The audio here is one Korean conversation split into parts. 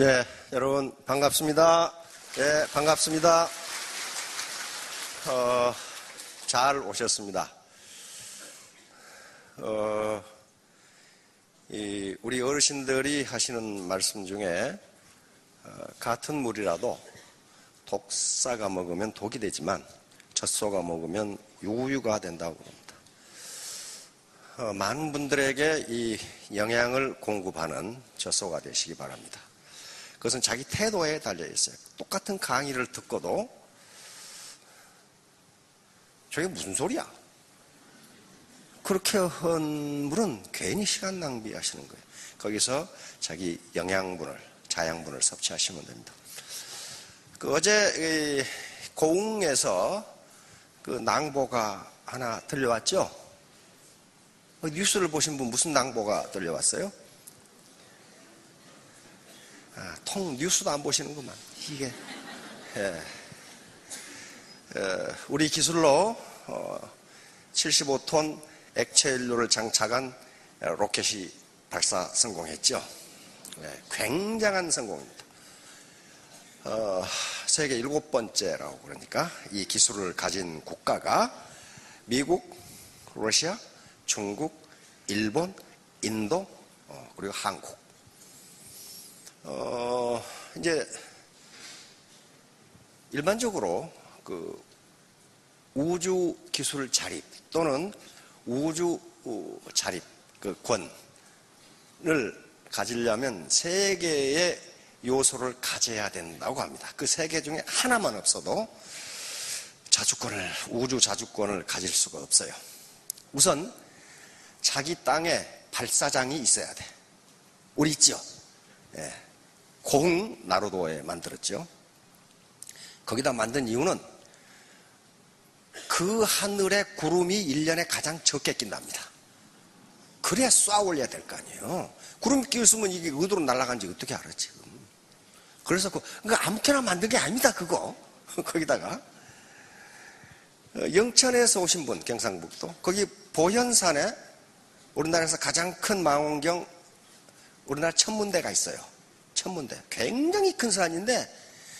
네, 여러분 반갑습니다. 네, 반갑습니다. 잘 오셨습니다. 우리 어르신들이 하시는 말씀 중에 같은 물이라도 독사가 먹으면 독이 되지만 젖소가 먹으면 유유가 된다고 합니다. 많은 분들에게 이 영양을 공급하는 젖소가 되시기 바랍니다. 그것은 자기 태도에 달려 있어요. 똑같은 강의를 듣고도 저게 무슨 소리야? 그렇게 한 물은 괜히 시간 낭비하시는 거예요. 거기서 자기 영양분을, 자양분을 섭취하시면 됩니다. 어제 고흥에서 그 낭보가 하나 들려왔죠? 뉴스를 보신 분 무슨 낭보가 들려왔어요? 통 뉴스도 안 보시는구만. 이게 우리 기술로 75톤 액체 연료를 장착한 로켓이 발사 성공했죠. 굉장한 성공입니다. 세계 7번째라고 그러니까 이 기술을 가진 국가가 미국, 러시아, 중국, 일본, 인도, 그리고 한국. 이제 일반적으로 그 우주 기술 자립 또는 우주 자립 그 권을 가지려면 세 개의 요소를 가져야 된다고 합니다. 그 세 개 중에 하나만 없어도 우주 자주권을 가질 수가 없어요. 우선 자기 땅에 발사장이 있어야 돼. 우리 있죠? 고흥 나루도에 만들었죠. 거기다 만든 이유는 그 하늘에 구름이 1년에 가장 적게 낀답니다. 그래야 쏴 올려야 될 거 아니에요. 구름이 끼었으면 이게 어디로 날아간지 어떻게 알아 지금. 그래서 그거 아무렇게나 만든 게 아닙니다. 그거 거기다가 영천에서 오신 분, 경상북도 거기 보현산에 우리나라에서 가장 큰 망원경 우리나라 천문대가 있어요. 천문대 굉장히 큰 산인데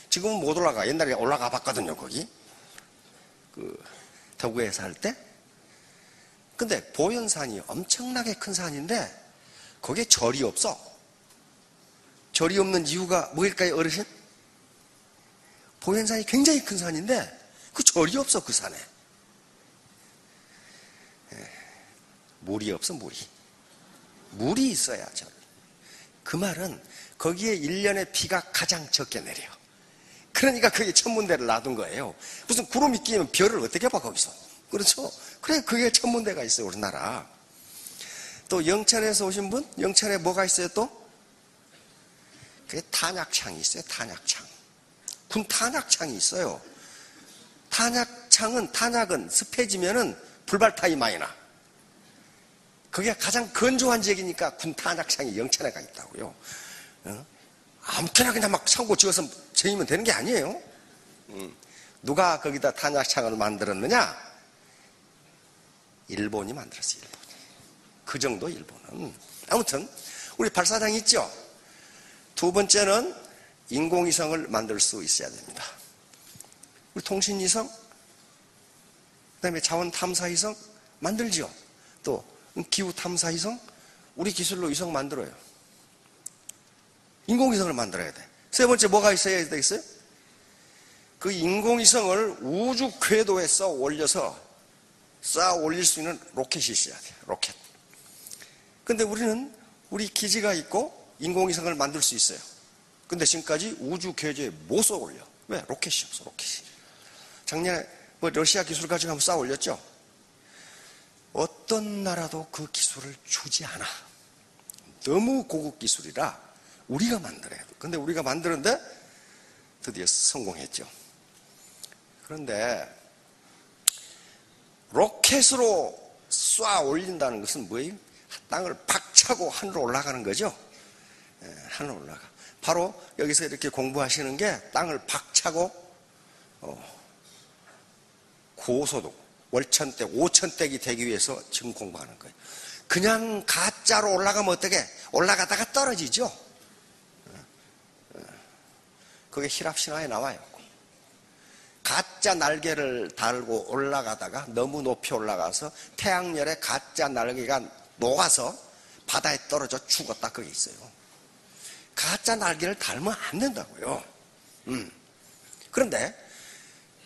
지금은 못 올라가. 옛날에 올라가 봤거든요. 거기 대구에서 할 때. 근데 보현산이 엄청나게 큰 산인데 거기에 절이 없어. 절이 없는 이유가 뭐일까요, 어르신? 보현산이 굉장히 큰 산인데 그 절이 없어. 그 산에 물이 없어. 물이 있어야 절. 그 말은 거기에 1년에 비가 가장 적게 내려. 그러니까 거기에 천문대를 놔둔 거예요. 무슨 구름이 끼면 별을 어떻게 봐 거기서. 그렇죠? 그래 그게 천문대가 있어요. 우리나라. 또 영천에서 오신 분? 영천에 뭐가 있어요 또? 그게 탄약창이 있어요. 탄약창. 군 탄약창이 있어요. 탄약은 습해지면은 불발타이 많이 나. 그게 가장 건조한 지역이니까 군 탄약창이 영천에 가 있다고요. 아무렇게나 그냥 막 창고 지어서 지으면 되는 게 아니에요. 누가 거기다 탄약창을 만들었느냐? 일본이 만들었어요. 일본이. 그 정도 일본은. 아무튼 우리 발사장이 있죠. 두 번째는 인공위성을 만들 수 있어야 됩니다. 우리 통신위성, 그 다음에 자원탐사위성 만들죠. 또 기후탐사위성, 우리 기술로 위성 만들어요. 인공위성을 만들어야 돼. 세 번째 뭐가 있어야 되겠어요? 그 인공위성을 우주 궤도에 쌓아 올릴 수 있는 로켓이 있어야 돼요. 로켓. 근데 우리는 우리 기지가 있고 인공위성을 만들 수 있어요. 근데 지금까지 우주 궤도에 못 쏘아 올려. 왜? 로켓이 없어. 로켓이. 작년에 러시아 기술 가지고 한번 쌓아 올렸죠. 어떤 나라도 그 기술을 주지 않아. 너무 고급 기술이라 우리가 만들어야 돼. 근데 우리가 만드는데 드디어 성공했죠. 그런데 로켓으로 쏴 올린다는 것은 뭐예요? 땅을 박차고 하늘로 올라가는 거죠. 하늘로 올라가. 바로 여기서 이렇게 공부하시는 게 땅을 박차고 고소득, 월천대, 오천대기 되기 위해서 지금 공부하는 거예요. 그냥 가짜로 올라가면 어떻게? 올라가다가 떨어지죠. 그게 히랍신화에 나와요. 가짜 날개를 달고 올라가다가 너무 높이 올라가서 태양열에 가짜 날개가 녹아서 바다에 떨어져 죽었다. 그게 있어요. 가짜 날개를 달면 안 된다고요. 그런데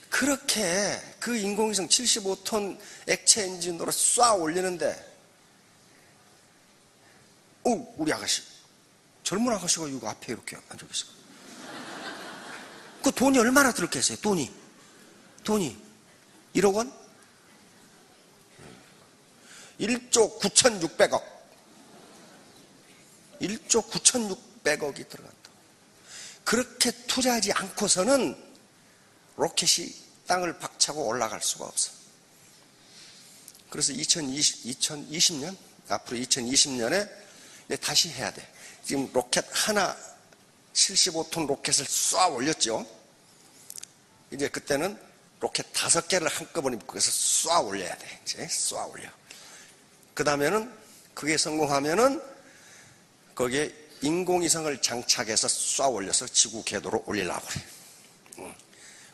그렇게 그 인공위성 75톤 액체 엔진으로 쏴 올리는데 우리 아가씨, 젊은 아가씨가 이거 앞에 이렇게 앉아 계세요. 그 돈이 얼마나 들었겠어요? 돈이 1억 원? 1조 9,600억. 1조 9,600억이 들어간다. 그렇게 투자하지 않고서는 로켓이 땅을 박차고 올라갈 수가 없어. 그래서 2020년, 앞으로 2020년에 다시 해야 돼. 지금 로켓 하나, 75톤 로켓을 쏴 올렸죠. 이제 그때는 로켓 5개를 한꺼번에 묶어서 쏴 올려야 돼. 이제 쏴 올려. 그 다음에는 그게 성공하면은 거기에 인공위성을 장착해서 쏴 올려서 지구 궤도로 올리려고 그래.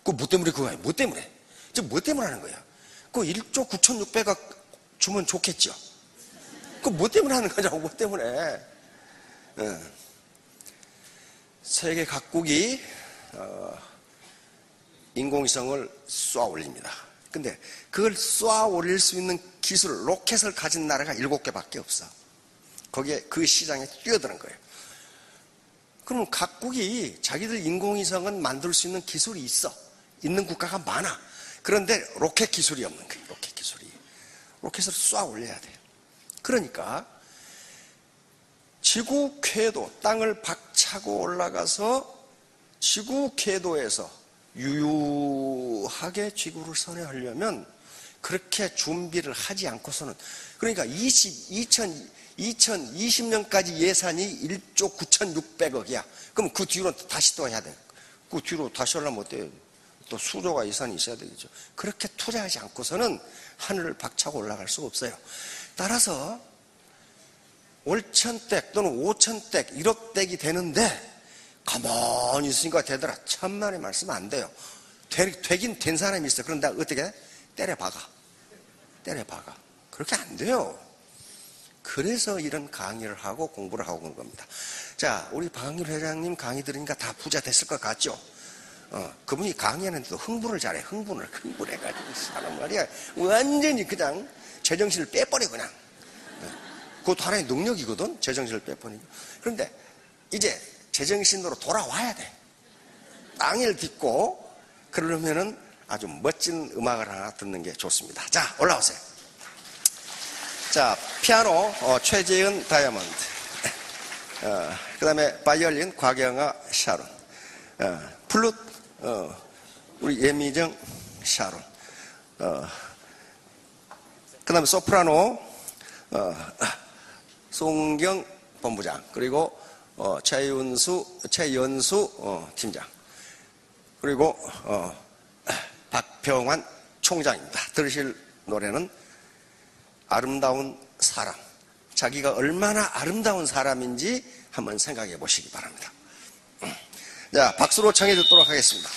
그 뭐 때문에 그거야? 뭐 때문에? 지금 뭐 때문에 하는 거야? 그 1조 9,600억 주면 좋겠죠? 그 뭐 때문에 하는 거냐고, 뭐 때문에? 세계 각국이 인공위성을 쏘아 올립니다. 근데 그걸 쏘아 올릴 수 있는 기술, 로켓을 가진 나라가 7개밖에 없어. 거기에 그 시장에 뛰어드는 거예요. 그럼 각국이 자기들 인공위성은 만들 수 있는 기술이 있어. 있는 국가가 많아. 그런데 로켓 기술이 없는 거예요. 로켓 기술이. 로켓을 쏘아 올려야 돼요. 그러니까 지구 궤도, 땅을 박차고 올라가서 지구 궤도에서 유유하게 지구를 선회하려면 그렇게 준비를 하지 않고서는, 그러니까 2020년까지 예산이 1조 9,600억이야. 그럼 그 뒤로 다시 또 해야 돼. 그 뒤로 다시 하려면 어때요? 또 수조가 예산이 있어야 되겠죠. 그렇게 투자하지 않고서는 하늘을 박차고 올라갈 수가 없어요. 따라서 월천댁 또는 오천댁, 1억댁이 되는데 가만히 있으니까 되더라. 천만의 말씀 안 돼요. 되긴 된 사람이 있어. 그런데 어떻게 때려박아. 그렇게 안 돼요. 그래서 이런 강의를 하고 공부를 하고 그런 겁니다. 자, 우리 방학률 회장님 강의 들으니까 다 부자 됐을 것 같죠? 그분이 강의하는데도 흥분을 잘해. 흥분해가지고 사람 말이야. 완전히 그냥 제정신을 빼버려 그냥. 그것도 하나의 능력이거든. 제정신을 빼버리고. 그런데 이제 제정신으로 돌아와야 돼. 땅을 딛고. 그러면은 아주 멋진 음악을 하나 듣는 게 좋습니다. 자, 올라오세요. 자, 피아노 최재은 다이아몬드, 그 다음에 바이올린 곽영아 샤론, 플룻 우리 예미정 샤론, 그 다음에 소프라노 송경 본부장, 그리고 최연수 팀장, 그리고 박평환 총장입니다. 들으실 노래는 아름다운 사람. 자기가 얼마나 아름다운 사람인지 한번 생각해 보시기 바랍니다. 자, 박수로 청해 듣도록 하겠습니다.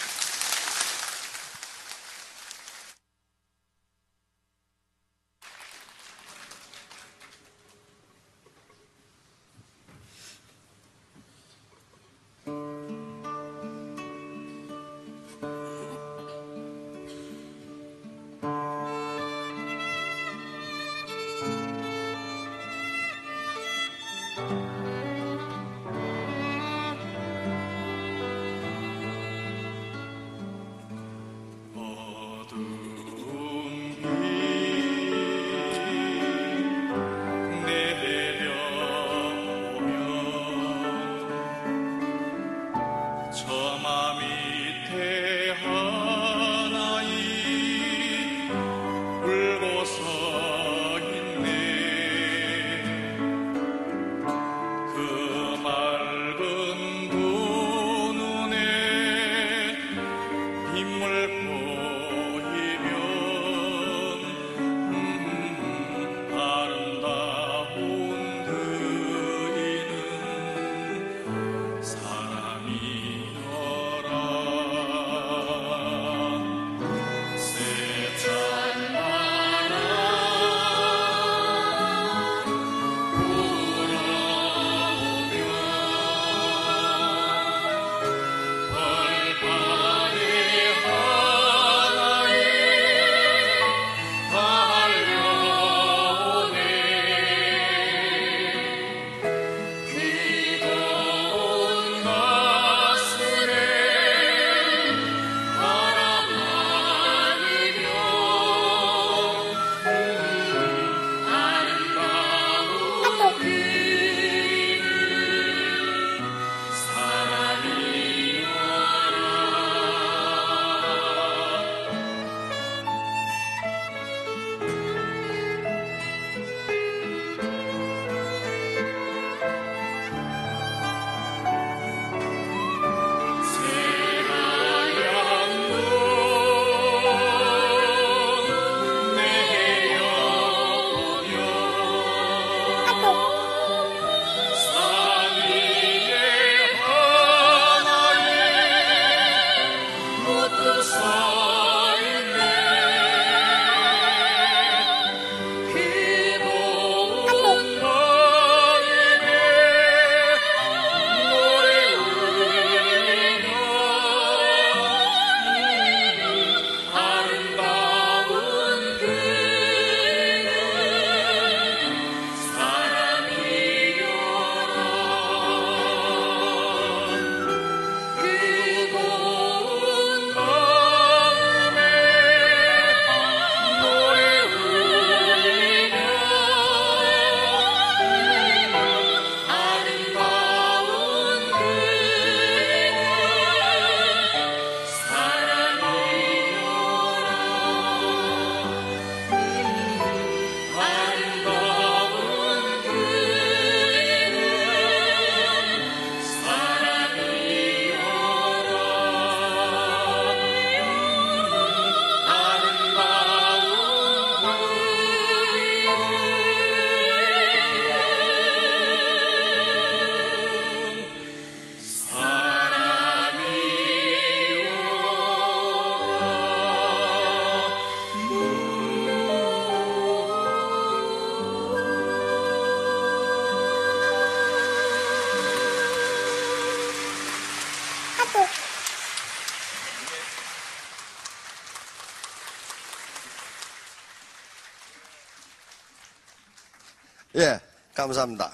예, 감사합니다.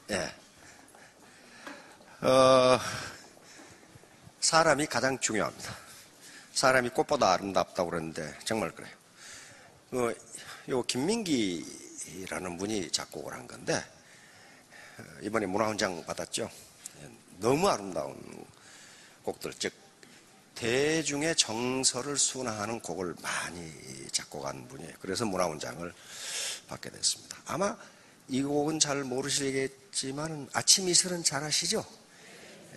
예. 사람이 가장 중요합니다. 사람이 꽃보다 아름답다고 그러는데 정말 그래요. 요 김민기라는 분이 작곡을 한 건데 이번에 문화훈장 받았죠. 너무 아름다운 곡들, 즉 대중의 정서를 순화하는 곡을 많이 작곡한 분이에요. 그래서 문화훈장을 받게 됐습니다. 아마 이 곡은 잘 모르시겠지만 아침 이슬은 잘 아시죠?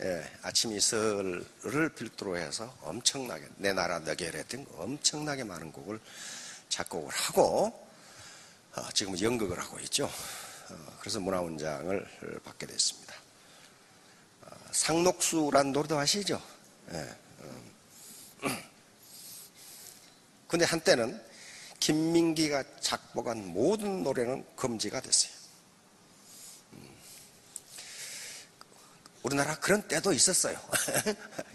예, 아침 이슬을 필두로 해서 엄청나게 내 나라 너게래 등 엄청나게 많은 곡을 작곡을 하고 지금 연극을 하고 있죠. 그래서 문화훈장을 받게 됐습니다. 상록수란 노래도 아시죠? 예. 근데 한때는 김민기가 작곡한 모든 노래는 금지가 됐어요. 우리나라 그런 때도 있었어요.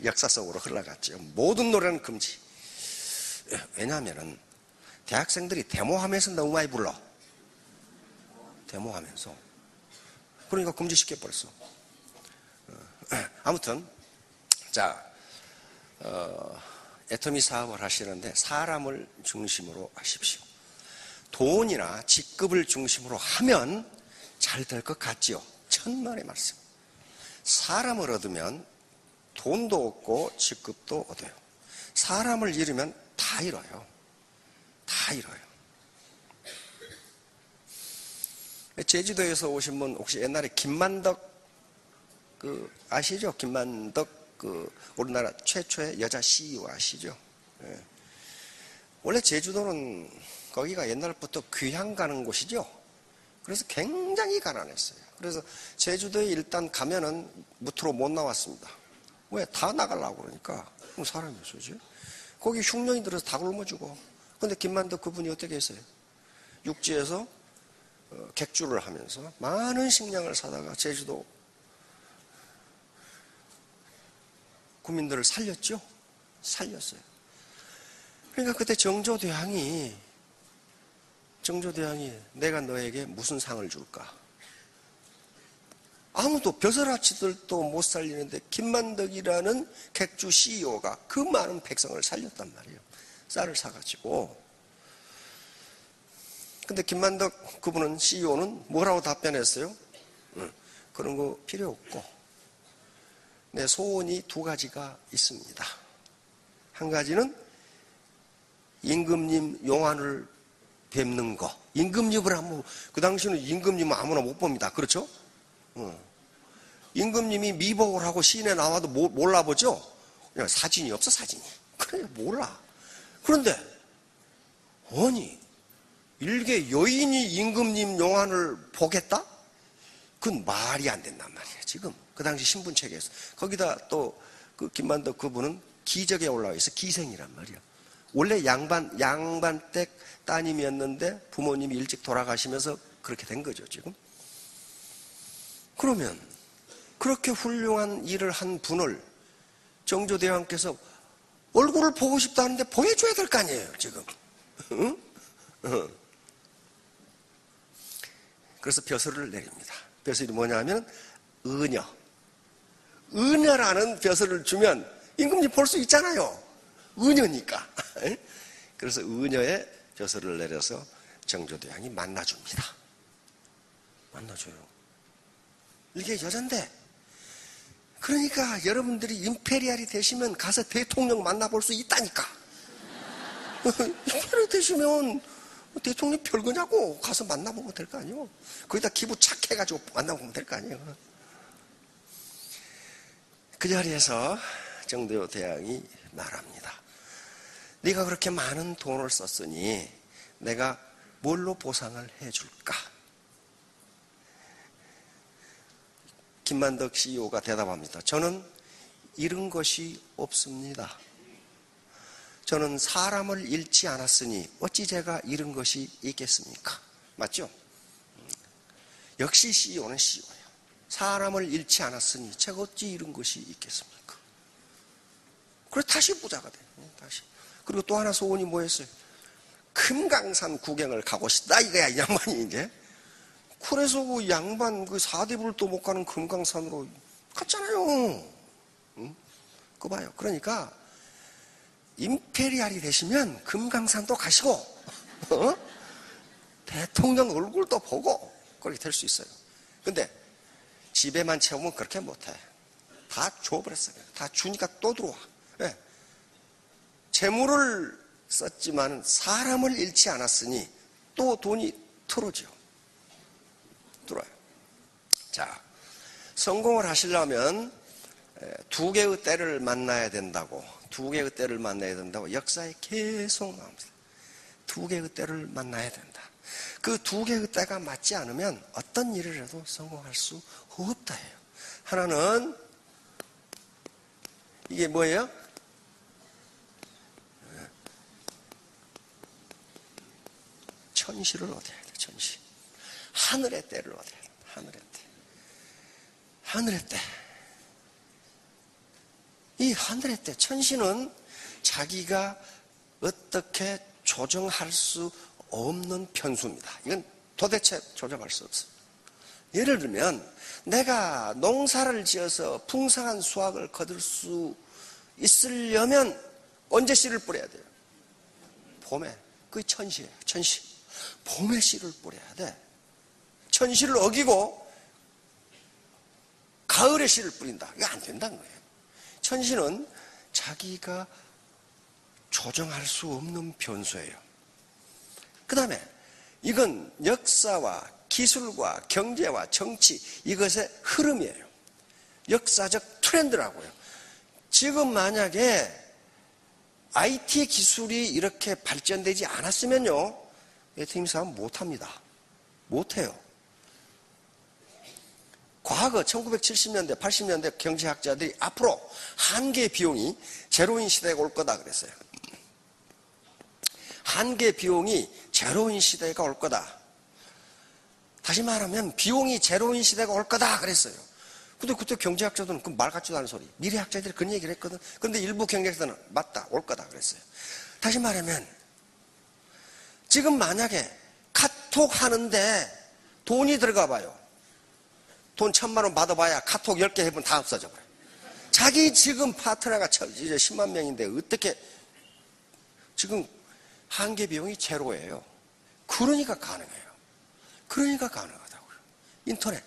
역사 속으로 흘러갔죠. 모든 노래는 금지. 왜냐하면 대학생들이 데모하면서 너무 많이 불러. 데모하면서. 그러니까 금지시켜버렸어. 아무튼 자 애터미 사업을 하시는데 사람을 중심으로 하십시오. 돈이나 직급을 중심으로 하면 잘 될 것 같지요. 천만의 말씀. 사람을 얻으면 돈도 얻고 직급도 얻어요. 사람을 잃으면 다 잃어요. 다 잃어요. 제주도에서 오신 분 혹시 옛날에 김만덕 아시죠? 김만덕 우리나라 최초의 여자 CEO 아시죠? 예. 원래 제주도는 거기가 옛날부터 귀향 가는 곳이죠. 그래서 굉장히 가난했어요. 그래서 제주도에 일단 가면은 무트로 못 나왔습니다. 왜? 다 나가려고 그러니까. 그럼 사람이 없어지. 거기 흉년이 들어서 다 굶어 죽어. 근데 김만덕 그분이 어떻게 했어요? 육지에서 객주를 하면서 많은 식량을 사다가 제주도 국민들을 살렸죠? 살렸어요. 그러니까 그때 정조대왕이 내가 너에게 무슨 상을 줄까? 아무도 벼슬아치들도 못 살리는데 김만덕이라는 객주 CEO가 그 많은 백성을 살렸단 말이에요. 쌀을 사가지고. 근데 김만덕 그분은 CEO는 뭐라고 답변했어요? 그런 거 필요 없고 내 소원이 두 가지가 있습니다. 한 가지는 임금님 용안을 뵙는 거. 임금님을 하면 그 당시에는 임금님은 아무나 못 봅니다. 그렇죠? 임금님이 미복을 하고 시내 나와도 몰라보죠? 그냥 사진이 없어, 사진이. 그래, 몰라. 그런데, 아니, 일개 여인이 임금님 용안을 보겠다? 그건 말이 안 된단 말이에요, 지금. 그 당시 신분책에서. 거기다 또, 그 김만덕 그분은 기적에 올라와 있어. 기생이란 말이야. 원래 양반댁 따님이었는데 부모님이 일찍 돌아가시면서 그렇게 된 거죠, 지금. 그러면 그렇게 훌륭한 일을 한 분을 정조대왕께서 얼굴을 보고 싶다는데 보여줘야 될 거 아니에요, 지금. 응? 그래서 벼슬을 내립니다. 벼슬이 뭐냐 하면 은여. 은여라는 벼슬을 주면 임금님 볼 수 있잖아요. 은여니까. 그래서 은여의 벼슬을 내려서 정조대왕이 만나줍니다. 만나줘요. 이게 여잔데. 그러니까 여러분들이 임페리얼이 되시면 가서 대통령 만나볼 수 있다니까. 임페리얼 되시면 대통령 별거냐고 가서 만나보면 될 거 아니에요. 거기다 기분 착해가지고 만나보면 될 거 아니에요. 그 자리에서 정조대왕이 말합니다. 네가 그렇게 많은 돈을 썼으니 내가 뭘로 보상을 해줄까? 김만덕 CEO가 대답합니다. 저는 잃은 것이 없습니다. 저는 사람을 잃지 않았으니 어찌 제가 잃은 것이 있겠습니까? 맞죠? 역시 CEO는 CEO예요. 사람을 잃지 않았으니 제가 어찌 잃은 것이 있겠습니까? 그래서 다시 부자가 돼요. 다시. 그리고 또 하나 소원이 뭐였어요? 금강산 구경을 가고 싶다 이거야, 이 양반이 이제. 그래서 그 양반 그 사대불도 못 가는 금강산으로 갔잖아요. 응? 그거 봐요. 그러니까 임페리알이 되시면 금강산도 가시고 어? 대통령 얼굴도 보고 그렇게 될 수 있어요. 근데 집에만 채우면 그렇게 못해. 다 줘버렸어요. 다 주니까 또 들어와. 네. 재물을 썼지만 사람을 잃지 않았으니 또 돈이 들어오죠. 들어와요. 자, 성공을 하시려면 두 개의 때를 만나야 된다고, 두 개의 때를 만나야 된다고 역사에 계속 나옵니다. 두 개의 때를 만나야 된다. 그 두 개의 때가 맞지 않으면 어떤 일을 해도 성공할 수 없다 해요. 하나는 이게 뭐예요? 천시를 얻어야 돼. 천시. 하늘의 때를 얻어야 돼. 하늘의 때. 하늘의 때. 이 하늘의 때, 천시는 자기가 어떻게 조정할 수 없는 변수입니다. 이건 도대체 조정할 수 없습니다. 예를 들면 내가 농사를 지어서 풍성한 수확을 거둘 수 있으려면 언제 씨를 뿌려야 돼요? 봄에. 그게 천시예요. 천시. 봄에 씨를 뿌려야 돼. 천시를 어기고 가을에 씨를 뿌린다. 이거 안 된다는 거예요. 천시는 자기가 조정할 수 없는 변수예요. 그 다음에 이건 역사와 기술과 경제와 정치, 이것의 흐름이에요. 역사적 트렌드라고요. 지금 만약에 IT 기술이 이렇게 발전되지 않았으면요, 에티임 사업 못합니다. 못해요. 과거 1970년대, 80년대 경제학자들이 앞으로 한계 비용이 제로인 시대가 올 거다 그랬어요. 한계 비용이 제로인 시대가 올 거다. 다시 말하면 비용이 제로인 시대가 올 거다 그랬어요. 근데 그때 경제학자들은 그 말 같지도 않은 소리. 미래학자들이 그런 얘기를 했거든. 그런데 일부 경제학자들은 맞다, 올 거다 그랬어요. 다시 말하면 지금 만약에 카톡 하는데 돈이 들어가 봐요. 돈 1,000만 원 받아봐야 카톡 10개 해보면 다 없어져 버려요. 자기 지금 파트너가 이제 10만 명인데 어떻게 지금 한계 비용이 제로예요. 그러니까 가능해요. 그러니까 가능하다고요. 인터넷.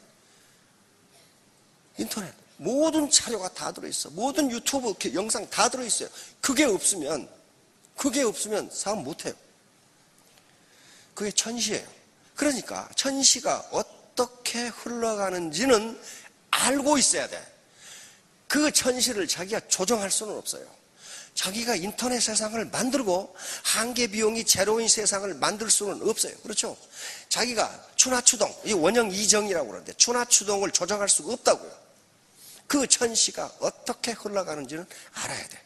모든 자료가 다 들어있어. 모든 유튜브 영상 다 들어있어요. 그게 없으면 사업 못해요. 그게 천시예요. 그러니까 천시가 어떻게 흘러가는지는 알고 있어야 돼. 그 천시를 자기가 조정할 수는 없어요. 자기가 인터넷 세상을 만들고 한계 비용이 제로인 세상을 만들 수는 없어요. 그렇죠? 자기가 추나추동, 이 원형 이정이라고 그러는데 추나추동을 조정할 수가 없다고요. 그 천시가 어떻게 흘러가는지는 알아야 돼.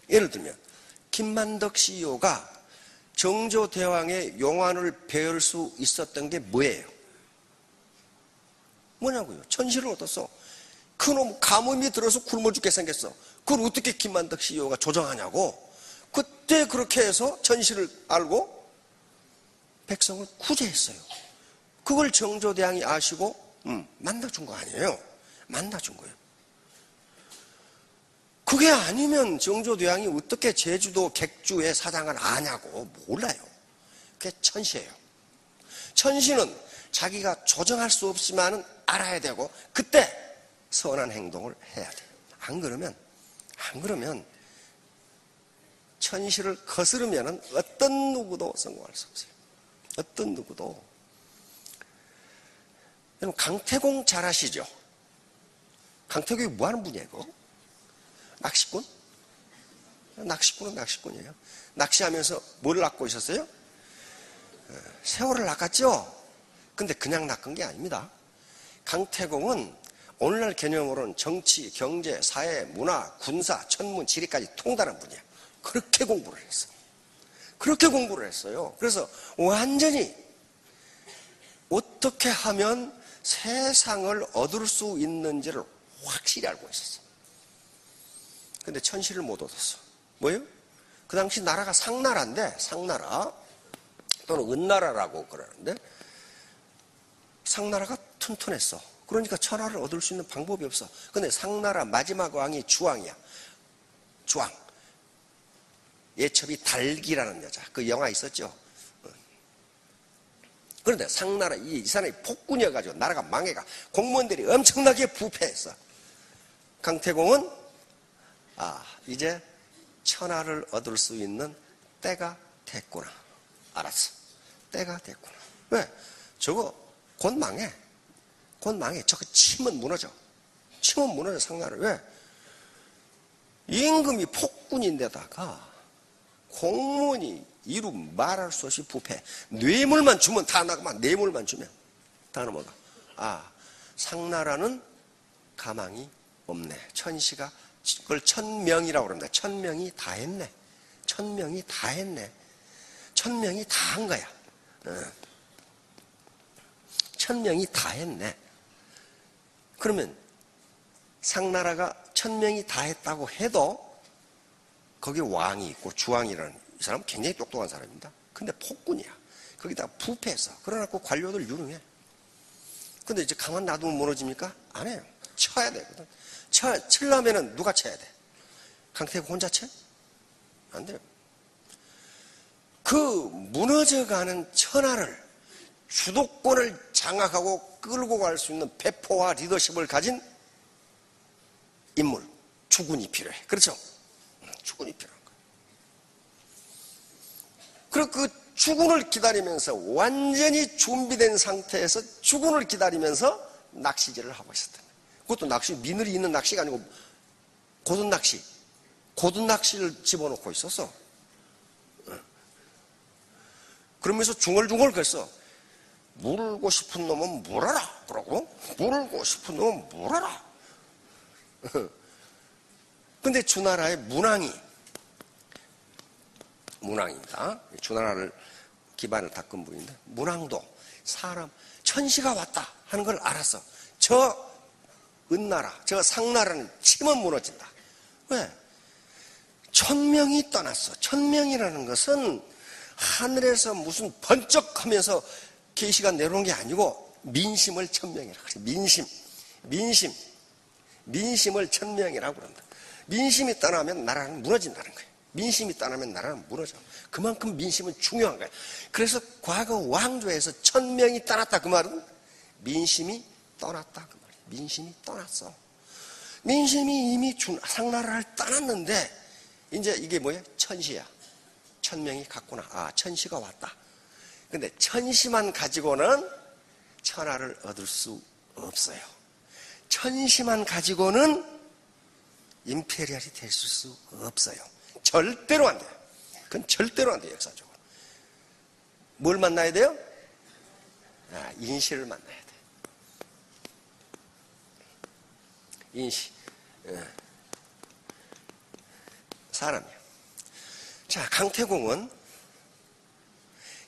예를 들면 김만덕 CEO가 정조대왕의 용안을 배울 수 있었던 게 뭐예요? 뭐냐고요? 천시를 얻었어. 그놈 가뭄이 들어서 굶어 죽게 생겼어. 그걸 어떻게 김만덕 CEO가 조정하냐고. 그때 그렇게 해서 천시를 알고 백성을 구제했어요. 그걸 정조대왕이 아시고 만나준 거 아니에요. 만나준 거예요. 그게 아니면 정조대왕이 어떻게 제주도 객주의 사장을 아냐고. 몰라요. 그게 천시예요. 천시는 자기가 조정할 수 없지만은 알아야 되고 그때 선한 행동을 해야 돼요. 안 그러면 천시를 거스르면은 어떤 누구도 성공할 수 없어요. 어떤 누구도. 여러분 강태공 잘 아시죠? 강태공이 뭐 하는 분이에요? 이거? 낚시꾼? 낚시꾼은 낚시꾼이에요. 낚시하면서 뭘 낚고 있었어요? 새우를 낚았죠? 근데 그냥 낚은 게 아닙니다. 강태공은 오늘날 개념으로는 정치, 경제, 사회, 문화, 군사, 천문, 지리까지 통달한 분이야. 그렇게 공부를 했어요. 그렇게 공부를 했어요. 그래서 완전히 어떻게 하면 세상을 얻을 수 있는지를 확실히 알고 있었어요. 근데 천시를 못 얻었어. 뭐예요? 그 당시 나라가 상나라인데, 상나라. 또는 은나라라고 그러는데 상나라가 튼튼했어. 그러니까 천하를 얻을 수 있는 방법이 없어. 근데 상나라 마지막 왕이 주왕이야. 주왕. 예첩이 달기라는 여자. 그 영화 있었죠. 그런데 상나라 이 사람이 폭군이어가지고 나라가 망해가 공무원들이 엄청나게 부패했어. 강태공은 이제 천하를 얻을 수 있는 때가 됐구나. 알았어. 때가 됐구나. 왜? 저거 곧 망해. 곧 망해. 저거 치면 무너져. 치면 무너져 상나라. 왜? 임금이 폭군인데다가 공무원이 이루 말할 수 없이 부패. 뇌물만 주면 다 나가만. 뇌물만 주면 다 넘어가. 상나라는 가망이 없네. 천시가 그걸 천명이라고 그럽니다. 천명이 다 했네. 천명이 다 했네. 천명이 다 한 거야. 천명이 다 했네. 그러면 상나라가 천명이 다 했다고 해도 거기 왕이 있고 주왕이라는 이 사람은 굉장히 똑똑한 사람입니다. 근데 폭군이야. 거기다가 부패해서. 그러나 그 관료들 유능해. 근데 이제 가만 놔두면 무너집니까? 안 해요. 쳐야 되거든. 치려면은 누가 쳐야 돼? 강태공 혼자 쳐? 안 돼요. 그 무너져가는 천하를 주도권을 장악하고 끌고 갈 수 있는 배포와 리더십을 가진 인물, 주군이 필요해. 그렇죠? 주군이 필요한 거야. 그리고 그 주군을 기다리면서 완전히 준비된 상태에서 주군을 기다리면서 낚시질을 하고 있었다. 그것도 낚시, 미늘이 있는 낚시가 아니고 고든 낚시. 고든 낚시를 집어넣고 있었어. 그러면서 중얼중얼 그랬어. 물고 싶은 놈은 물어라. 그러고 물고 싶은 놈은 물어라. 근데 주나라의 문왕입니다. 주나라를 기반을 닦은 분인데 문왕도 사람 천시가 왔다 하는 걸 알았어. 저 은나라, 저 상나라는 치면 무너진다. 왜? 천명이 떠났어. 천명이라는 것은 하늘에서 무슨 번쩍하면서 계시가 내려오는 게 아니고 민심을 천명이라고 그래. 민심을 천명이라고 그런다. 민심이 떠나면 나라는 무너진다는 거예요. 민심이 떠나면 나라는 무너져. 그만큼 민심은 중요한 거예요. 그래서 과거 왕조에서 천명이 떠났다 그 말은 민심이 떠났다 그 말이에요. 민심이 떠났어. 민심이 이미 상나라를 떠났는데 이제 이게 뭐예요? 천시야. 천명이 갔구나. 천시가 왔다. 근데 천시만 가지고는 천하를 얻을 수 없어요. 천시만 가지고는 임페리얼이 될 수 없어요. 절대로 안 돼요. 그건 절대로 안 돼요, 역사적으로. 뭘 만나야 돼요? 인시를 만나야 돼. 인시. 사람이요. 자, 강태공은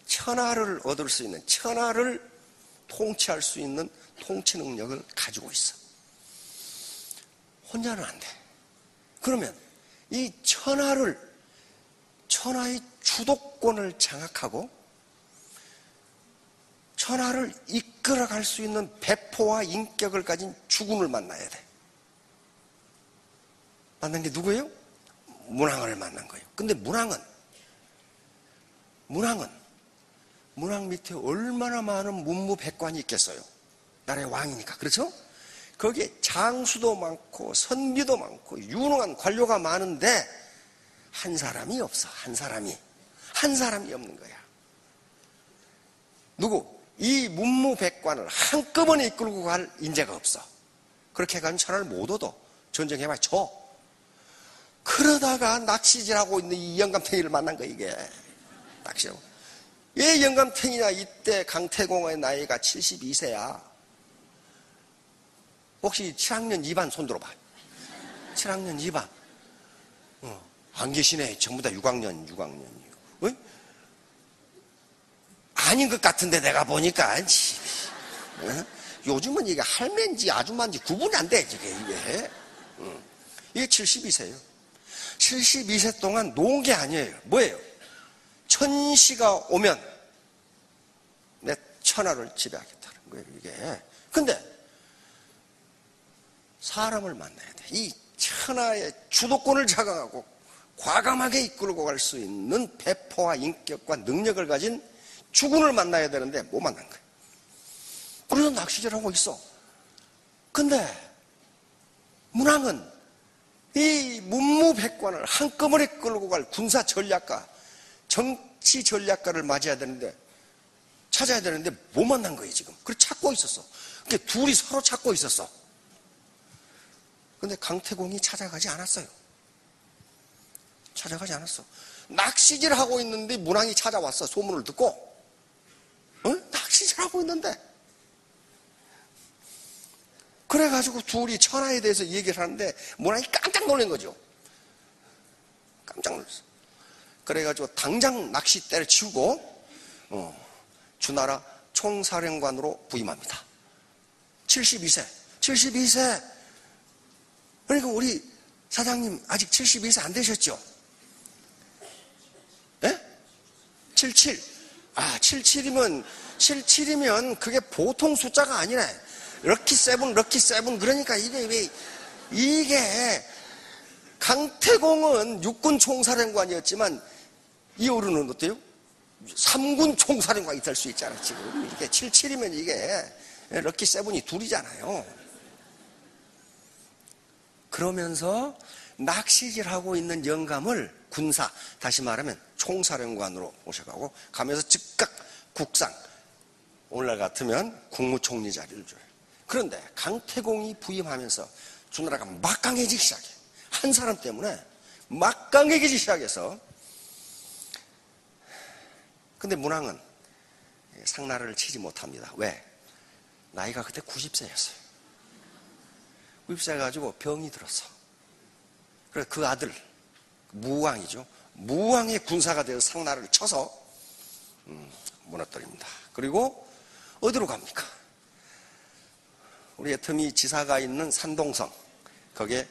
천하를 얻을 수 있는, 천하를 통치할 수 있는 통치 능력을 가지고 있어. 혼자는 안 돼. 그러면 이 천하의 주도권을 장악하고 천하를 이끌어갈 수 있는 배포와 인격을 가진 주군을 만나야 돼. 만난 게 누구예요? 문왕을 만난 거예요. 근데 문왕 밑에 얼마나 많은 문무백관이 있겠어요. 나라의 왕이니까. 그렇죠? 거기에 장수도 많고 선비도 많고 유능한 관료가 많은데 한 사람이 없어. 한 사람이 없는 거야. 누구? 이 문무백관을 한꺼번에 이끌고 갈 인재가 없어. 그렇게 해가지고 천하를 못 얻어. 전쟁해봐 져. 그러다가 낚시질하고 있는 이 영감탱이를 만난 거야. 이게 낚시하고. 왜 영감탱이냐? 이때 강태공의 나이가 72세야. 혹시 7학년 2반 손 들어봐. 7학년 2반. 안 계시네. 전부 다 6학년이고. 어? 아닌 것 같은데 내가 보니까. 요즘은 이게 할매인지 아줌마인지 구분이 안 돼. 이게. 이게 72세예요. 72세 동안 놓은 게 아니에요. 뭐예요? 천시가 오면 천하를 지배하겠다는 거예요, 이게. 근데 사람을 만나야 돼. 이 천하의 주도권을 장악하고 과감하게 이끌고 갈 수 있는 배포와 인격과 능력을 가진 주군을 만나야 되는데 못 만난 거예요. 그래서 낚시질하고 있어. 근데 문왕은 이 문무백관을 한꺼번에 끌고 갈 군사 전략가, 정치 전략가를 맞아야 되는데, 찾아야 되는데 못 만난 거예요, 지금. 그래서 찾고 있었어. 그러니까 둘이 서로 찾고 있었어. 근데 강태공이 찾아가지 않았어요. 찾아가지 않았어. 낚시질 하고 있는데 문왕이 찾아왔어. 소문을 듣고. 낚시질 하고 있는데. 그래가지고 둘이 천하에 대해서 얘기를 하는데 문왕이 깜짝 놀란 거죠. 깜짝 놀랐어. 그래가지고 당장 낚싯대를 치우고 주나라 총사령관으로 부임합니다. 72세. 72세. 그러니까 우리 사장님 아직 72세 안 되셨죠? 예? 77. 77이면 그게 보통 숫자가 아니네. 럭키 세븐. 그러니까 이게 강태공은 육군 총사령관이었지만 이 어른은 어때요? 3군 총사령관이 될 수 있잖아, 지금. 이게 77이면 이게 럭키 세븐이 둘이잖아요. 그러면서 낚시질하고 있는 영감을 군사, 다시 말하면 총사령관으로 모셔가고 가면서 즉각 국상, 오늘날 같으면 국무총리 자리를 줘요. 그런데 강태공이 부임하면서 주나라가 막강해지기 시작해. 한 사람 때문에 막강해지기 시작해서. 근데 문왕은 상나라를 치지 못합니다. 왜? 나이가 그때 90세였어요. 90세 가지고 병이 들었어. 그래서 그 아들 무왕이죠. 무왕의 군사가 되어 상나라를 쳐서 무너뜨립니다. 그리고 어디로 갑니까? 우리 애터미 지사가 있는 산동성, 거기에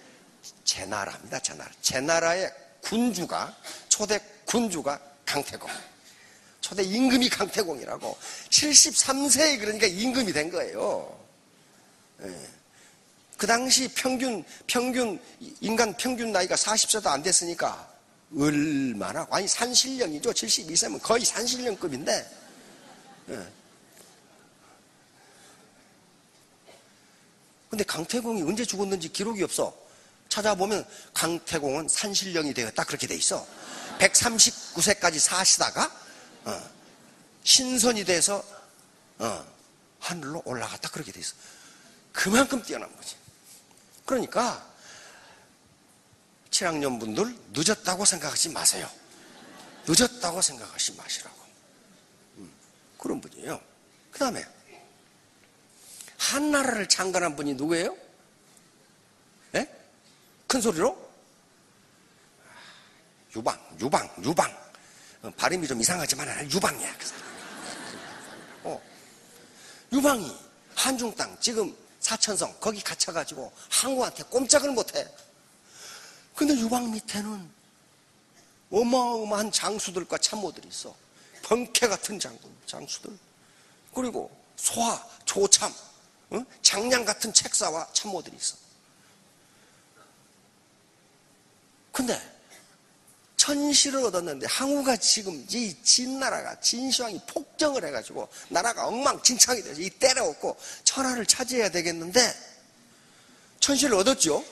제나라입니다. 제나라의 군주가, 초대 군주가 강태공, 초대 임금이 강태공이라고. 73세에 그러니까 임금이 된 거예요. 예. 그 당시 인간 평균 나이가 40세도 안 됐으니까 얼마나, 아니 산신령이죠. 72세면 거의 산신령급인데. 예. 근데 강태공이 언제 죽었는지 기록이 없어. 찾아보면 강태공은 산신령이 되었다 그렇게 돼 있어. 139세까지 사시다가 신선이 돼서 하늘로 올라갔다 그렇게 돼 있어. 그만큼 뛰어난 거지. 그러니까 7학년 분들 늦었다고 생각하지 마세요. 늦었다고 생각하지 마시라고. 그런 분이에요. 그 다음에 한나라를 창건한 분이 누구예요? 예? 큰 소리로? 유방. 발음이 좀 이상하지만 유방이야. 그 사람. 유방이 한중 땅, 지금 사천성, 거기 갇혀가지고 항우한테 꼼짝을 못해. 근데 유방 밑에는 어마어마한 장수들과 참모들이 있어. 번개 같은 장수들. 그리고 소하, 조참, 장량 같은 책사와 참모들이 있어. 근데 천시를 얻었는데 항우가 지금 이 진나라가, 진시황이 폭정을 해가지고 나라가 엉망진창이 돼서 이 때려엎고 천하를 차지해야 되겠는데 천시를 얻었죠.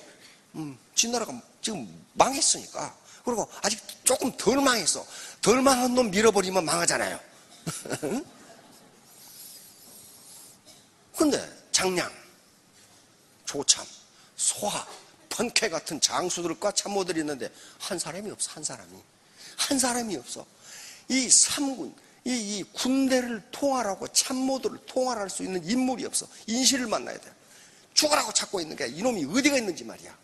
진나라가 지금 망했으니까. 그리고 아직 조금 덜 망했어. 덜 망한 놈 밀어버리면 망하잖아요. 근데 장량, 조참, 소하, 번개 같은 장수들과 참모들이 있는데 한 사람이 없어. 한 사람이 없어. 이 삼군, 이 군대를 통할하고 참모들을 통할할 수 있는 인물이 없어. 인실을 만나야 돼. 죽으라고 찾고 있는 게 이놈이 어디가 있는지 말이야.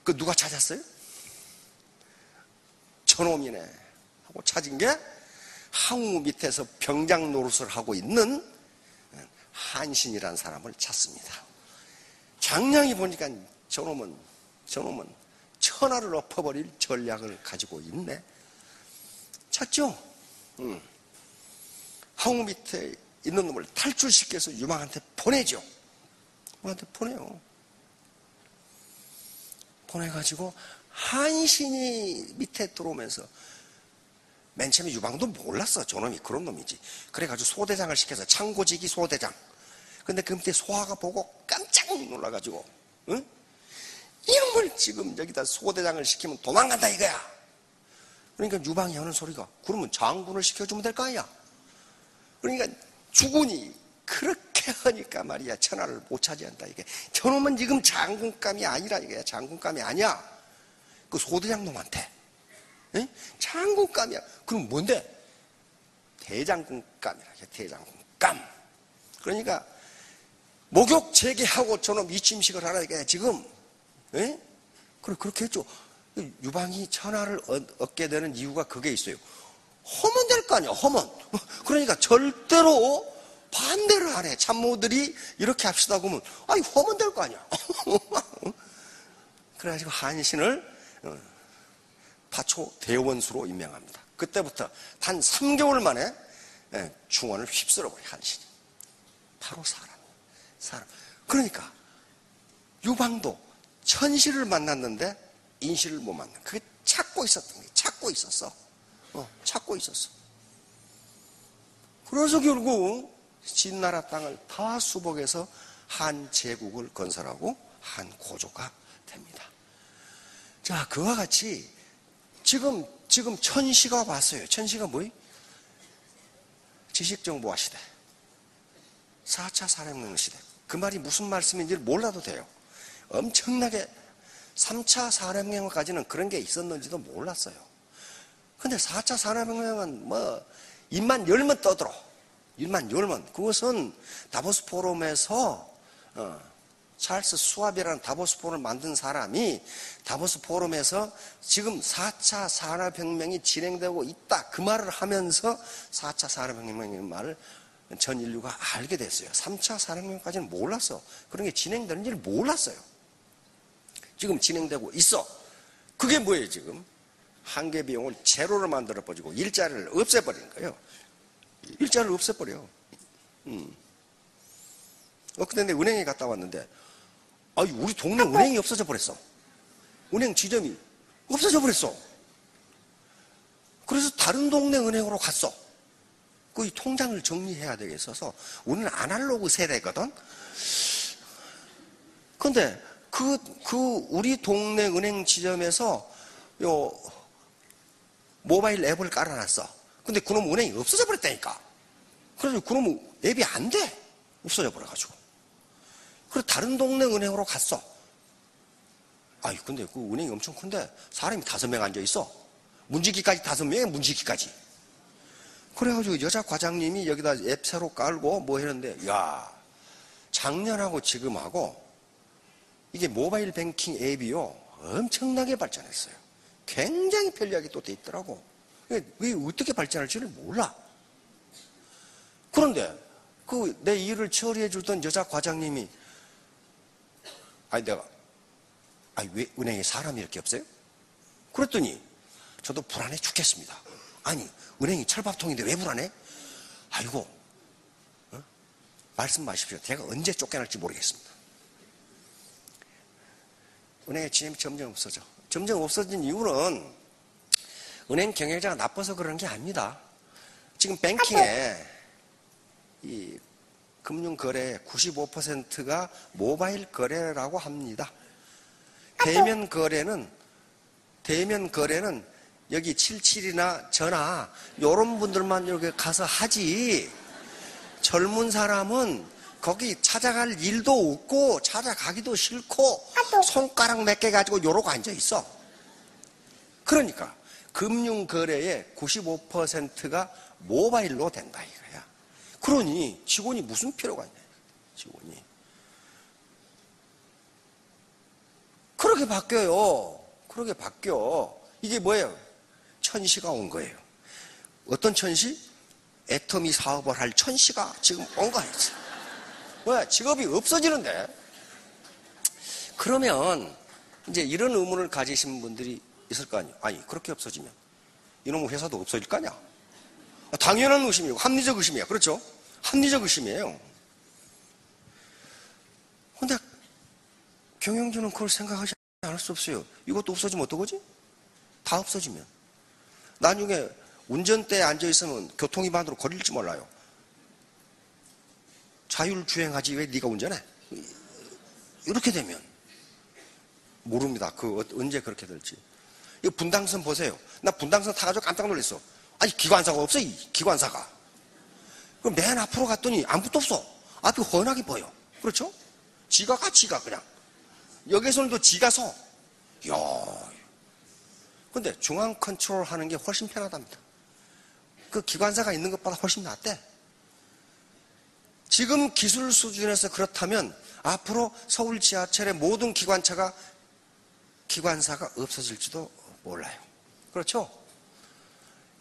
그 누가 찾았어요? 저놈이네 하고 찾은 게 항우 밑에서 병장 노릇을 하고 있는 한신이라는 사람을 찾습니다. 장량이 보니까 저놈은 천하를 엎어버릴 전략을 가지고 있네. 찾죠? 항우 밑에 있는 놈을 탈출시켜서 유방한테 보내죠. 유방한테 보내요. 보내가지고 한신이 밑에 들어오면서 맨 처음에 유방도 몰랐어. 저놈이 그런 놈이지. 그래가지고 소대장을 시켜서 창고지기 소대장. 근데 그 밑에 소화가 보고 깜짝 놀라가지고 응? 이놈을 지금 여기다 소대장을 시키면 도망간다 이거야. 그러니까 유방이 하는 소리가 그러면 장군을 시켜주면 될 거 아니야. 그러니까 주군이 그렇게 하니까 말이야 천하를 못 차지한다 이게. 저놈은 지금 장군감이 아니라 이거야. 장군감이 아니야. 그 소대장 놈한테 에? 장군감이야. 그럼 뭔데? 대장군감이라. 대장군감. 그러니까 목욕 재개하고 저놈 이침식을 하라 이거야 지금. 에? 그렇게 했죠. 유방이 천하를 얻게 되는 이유가 그게 있어요. 허면 될 거 아니야. 허면. 그러니까 절대로 반대를 안 해. 참모들이 이렇게 합시다 그러면 아니 허면 될 거 아니야. 그래가지고 한신을 파초 대원수로 임명합니다. 그때부터 단 3개월 만에 중원을 휩쓸어버려 한신이. 바로 사람. 그러니까 유방도 천시를 만났는데 인시를 못 만나. 그게 찾고 있었던 거예요. 찾고 있었어. 그래서 결국 진나라 땅을 다 수복해서 한 제국을 건설하고 한 고조가 됩니다. 자, 그와 같이 지금 천시가 왔어요. 천시가 뭐예요? 지식정보화 시대. 4차 산업혁명 시대. 그 말이 무슨 말씀인지 몰라도 돼요. 엄청나게 3차 산업혁명까지는 그런 게 있었는지도 몰랐어요. 근데 4차 산업혁명은 뭐 입만 열면 떠들어. 입만 열면. 그것은 다보스 포럼에서 찰스 수왑이라는 다보스 포럼을 만든 사람이 다보스 포럼에서 지금 4차 산업혁명이 진행되고 있다. 그 말을 하면서 4차 산업혁명의 말을 전 인류가 알게 됐어요. 3차 산업혁명까지는 몰랐어. 그런 게 진행되는지를 몰랐어요. 지금 진행되고 있어. 그게 뭐예요 지금? 한계 비용을 제로로 만들어버리고 일자리를 없애버리는 거예요. 일자리를 없애버려. 근데 내 은행에 갔다 왔는데 우리 동네 은행이 없어져 버렸어. 은행 지점이 없어져 버렸어. 그래서 다른 동네 은행으로 갔어. 그 통장을 정리해야 되겠어서 우리는 아날로그 세대거든. 근데 우리 동네 은행 지점에서 모바일 앱을 깔아놨어. 근데 그놈 은행이 없어져 버렸다니까. 그래서 그놈 앱이 안 돼. 없어져 버려가지고. 그래서 다른 동네 은행으로 갔어. 근데 그 은행이 엄청 큰데 사람이 5명 앉아있어. 문지기까지 5명에 문지기까지. 그래가지고 여자 과장님이 여기다 앱 새로 깔고 뭐 했는데, 야, 작년하고 지금하고 이게 모바일 뱅킹 앱이요. 엄청나게 발전했어요. 굉장히 편리하게 또 돼 있더라고. 왜 어떻게 발전할지를 몰라. 그런데 내 일을 처리해 주던 여자 과장님이 왜 은행에 사람이 이렇게 없어요? 그랬더니 저도 불안해 죽겠습니다. 은행이 철밥통인데 왜 불안해? 말씀 마십시오. 제가 언제 쫓겨날지 모르겠습니다. 은행의 지점이 점점 없어져. 점점 없어진 이유는 은행 경영자가 나빠서 그러는 게 아닙니다. 지금 뱅킹에 이 금융거래 95%가 모바일 거래라고 합니다. 대면 거래는 여기 77이나 전화 요런 분들만 여기 가서 하지. 젊은 사람은 거기 찾아갈 일도 없고 찾아가기도 싫고 손가락 몇 개 가지고 요러고 앉아 있어. 그러니까 금융거래의 95%가 모바일로 된다 이거야. 그러니 직원이 무슨 필요가 있냐. 직원이 그렇게 바뀌어요. 그렇게 바뀌어. 이게 뭐예요? 천시가 온 거예요. 어떤 천시? 애터미 사업을 할 천시가 지금 온 거예요. 뭐야, 직업이 없어지는데. 그러면 이제 이런 의문을 가지신 분들이 있을 거 아니에요. 그렇게 없어지면 이놈의 회사도 없어질 거 아니야. 당연한 의심이고 합리적 의심이에요. 그렇죠? 합리적 의심이에요. 근데 경영진은 그걸 생각하지 않을 수 없어요. 이것도 없어지면 어떡하지? 다 없어지면. 나중에 운전대에 앉아있으면 교통위반으로 걸릴지 몰라요. 자율주행하지 왜 네가 운전해? 이렇게 되면 모릅니다. 언제 그렇게 될지. 이 분당선 보세요. 나 분당선 타가지고 깜짝 놀랐어. 아니 기관사가 없어. 이 기관사가. 그럼 맨 앞으로 갔더니 아무것도 없어. 앞이 훤하게 보여. 그렇죠? 지가 그냥. 여기서는 지가 서. 이야. 근데 중앙 컨트롤 하는 게 훨씬 편하답니다. 그 기관사가 있는 것보다 훨씬 낫대. 지금 기술 수준에서 그렇다면 앞으로 서울 지하철의 모든 기관사가 없어질지도 몰라요. 그렇죠?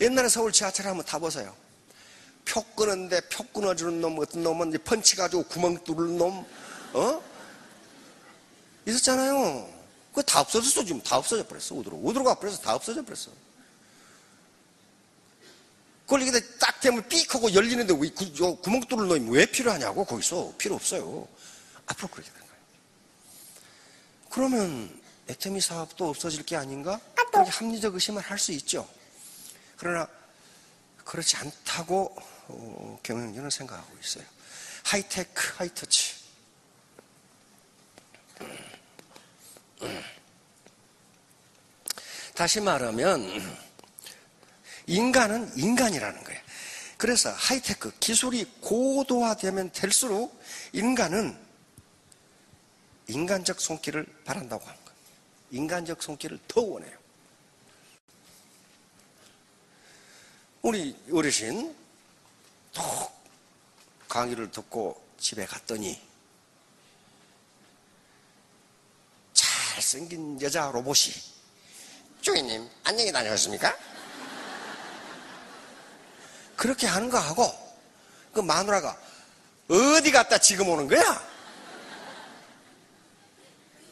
옛날에 서울 지하철 한번 타보세요. 표 끄는데 표 끊어주는 놈, 어떤 놈은 이제 펀치 가지고 구멍 뚫는 놈, 있었잖아요. 그거 다 없어졌어, 지금. 다 없어져 버렸어, 우드로가 버려서 다 없어져 버렸어. 그걸 이게 딱 되면 삑 하고 열리는데 왜 구멍 뚫는 놈이 왜 필요하냐고, 거기서. 필요 없어요. 앞으로 그렇게 되는 거예요. 그러면 애터미 사업도 없어질 게 아닌가? 그렇게 합리적 의심을 할 수 있죠. 그러나 그렇지 않다고 경영진은 생각하고 있어요. 하이테크, 하이터치. 다시 말하면 인간은 인간이라는 거예요. 그래서 하이테크, 기술이 고도화되면 될수록 인간은 인간적 손길을 바란다고 하는 거예요. 인간적 손길을 더 원해요. 우리 어르신 또 강의를 듣고 집에 갔더니 잘생긴 여자 로봇이 주인님 안녕히 다녀오셨습니까? 그렇게 하는 거 하고 그 마누라가 어디 갔다 지금 오는 거야?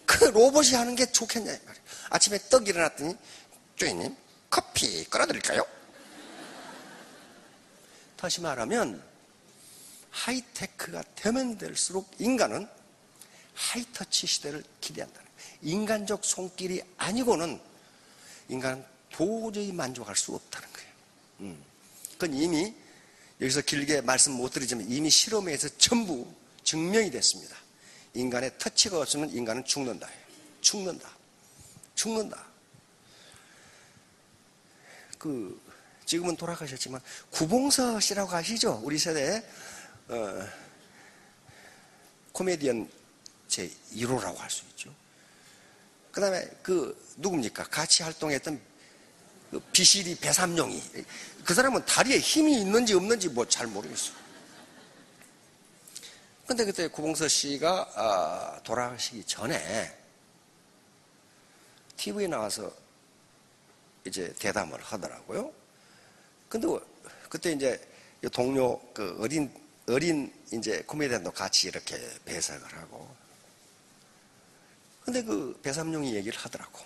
그 로봇이 하는 게 좋겠냐 말이야. 아침에 떡 일어났더니 주인님 커피 끓여드릴까요? 다시 말하면 하이테크가 되면 될수록 인간은 하이터치 시대를 기대한다는 거예요. 인간적 손길이 아니고는 인간은 도저히 만족할 수 없다는 거예요. 그건 이미 여기서 길게 말씀 못 드리지만 이미 실험에서 전부 증명이 됐습니다. 인간의 터치가 없으면 인간은 죽는다. 죽는다. 지금은 돌아가셨지만 구봉서 씨라고 아시죠? 우리 세대의 코미디언 제 1호라고 할 수 있죠. 그 다음에 누굽니까? 같이 활동했던 비실이 배삼룡이. 그 사람은 다리에 힘이 있는지 없는지 잘 모르겠어요. 근데 그때 구봉서 씨가 돌아가시기 전에 TV에 나와서 이제 대담을 하더라고요. 근데 그때 이제 동료 어린 이제 코미디언도 같이 이렇게 배석을 하고. 근데 배삼룡이 얘기를 하더라고.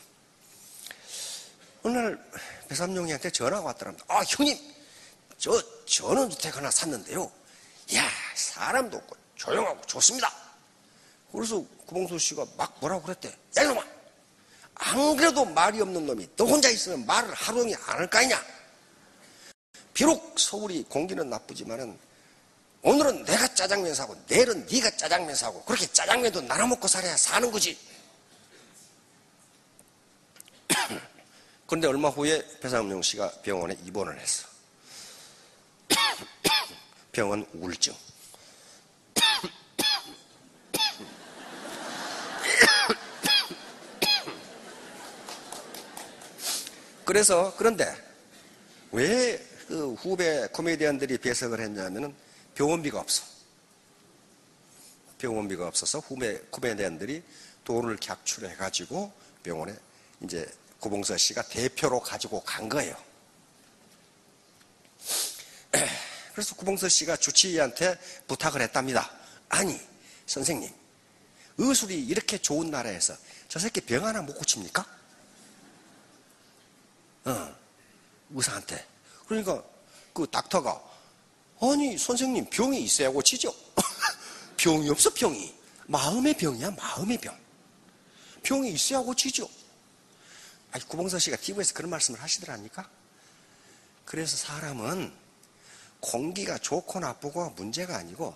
어느 날 배삼룡이한테 전화가 왔더랍니다. 형님, 전원주택 하나 샀는데요. 이야, 사람도 없고 조용하고 좋습니다. 그래서 구봉수 씨가 막 뭐라고 그랬대. 야, 이놈아! 안 그래도 말이 없는 놈이 너 혼자 있으면 말을 하루 종일 안 할 거 아니냐? 비록 서울이 공기는 나쁘지만은 오늘은 내가 짜장면 사고 내일은 네가 짜장면 사고 그렇게 짜장면도 나눠 먹고 살아야 사는 거지. 그런데 얼마 후에 배삼룡 씨가 병원에 입원을 했어. 병원 우울증. 그런데 왜 후배 코미디언들이 배석을 했냐면은 병원비가 없어. 병원비가 없어서 후배 코미디언들이 돈을 객출해가지고 병원에 이제 구봉서 씨가 대표로 가지고 간 거예요. 그래서 구봉서 씨가 주치의한테 부탁을 했답니다. 아니, 선생님, 의술이 이렇게 좋은 나라에서 저 새끼 병 하나 못 고칩니까? 의사한테. 그러니까 그 닥터가 아니 선생님 병이 있어야 고치죠. 병이 없어 병이. 마음의 병이야 마음의 병. 병이 있어야 고치죠. 아니 구봉서 씨가 TV에서 그런 말씀을 하시더랍니까? 그래서 사람은 공기가 좋고 나쁘고 문제가 아니고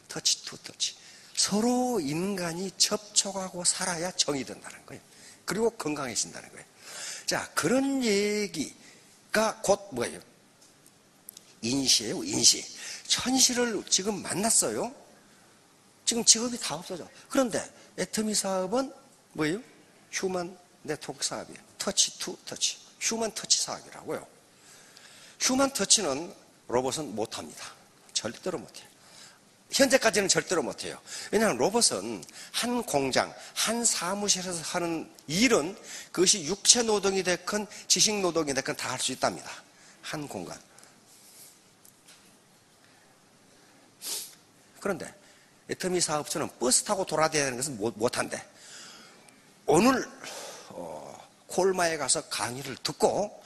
터치 투 터치. 서로 인간이 접촉하고 살아야 정이 된다는 거예요. 그리고 건강해진다는 거예요. 자, 그런 얘기가 곧 뭐예요? 인시예요, 인시. 천시를 지금 만났어요. 지금 직업이 다 없어져. 그런데 애터미 사업은 뭐예요? 휴먼 네트워크 사업이에요. 터치 투 터치. 휴먼 터치 사업이라고요. 휴먼 터치는 로봇은 못합니다. 절대로 못해요. 현재까지는 절대로 못해요. 왜냐하면 로봇은 한 공장, 한 사무실에서 하는 일은 그것이 육체 노동이 됐건 지식 노동이 됐건 다 할 수 있답니다. 한 공간. 그런데 애터미 사업소는 버스 타고 돌아다니는 되는 것은 못한대. 오늘 콜마에 가서 강의를 듣고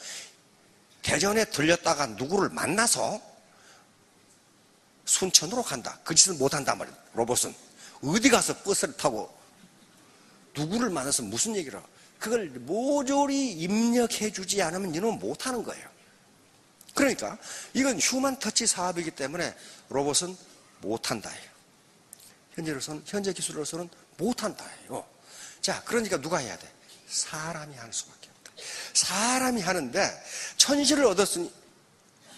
대전에 들렸다가 누구를 만나서 순천으로 간다. 그 짓을 못한단 말이에요. 로봇은. 어디 가서 버스를 타고 누구를 만나서 무슨 얘기를 하고 그걸 모조리 입력해 주지 않으면 이놈은 못하는 거예요. 그러니까 이건 휴먼 터치 사업이기 때문에 로봇은 못한다예요. 현재 기술로서는 못한다예요. 자, 그러니까 누가 해야 돼? 사람이 하는 수밖에 없다. 사람이 하는데 천시를 얻었으니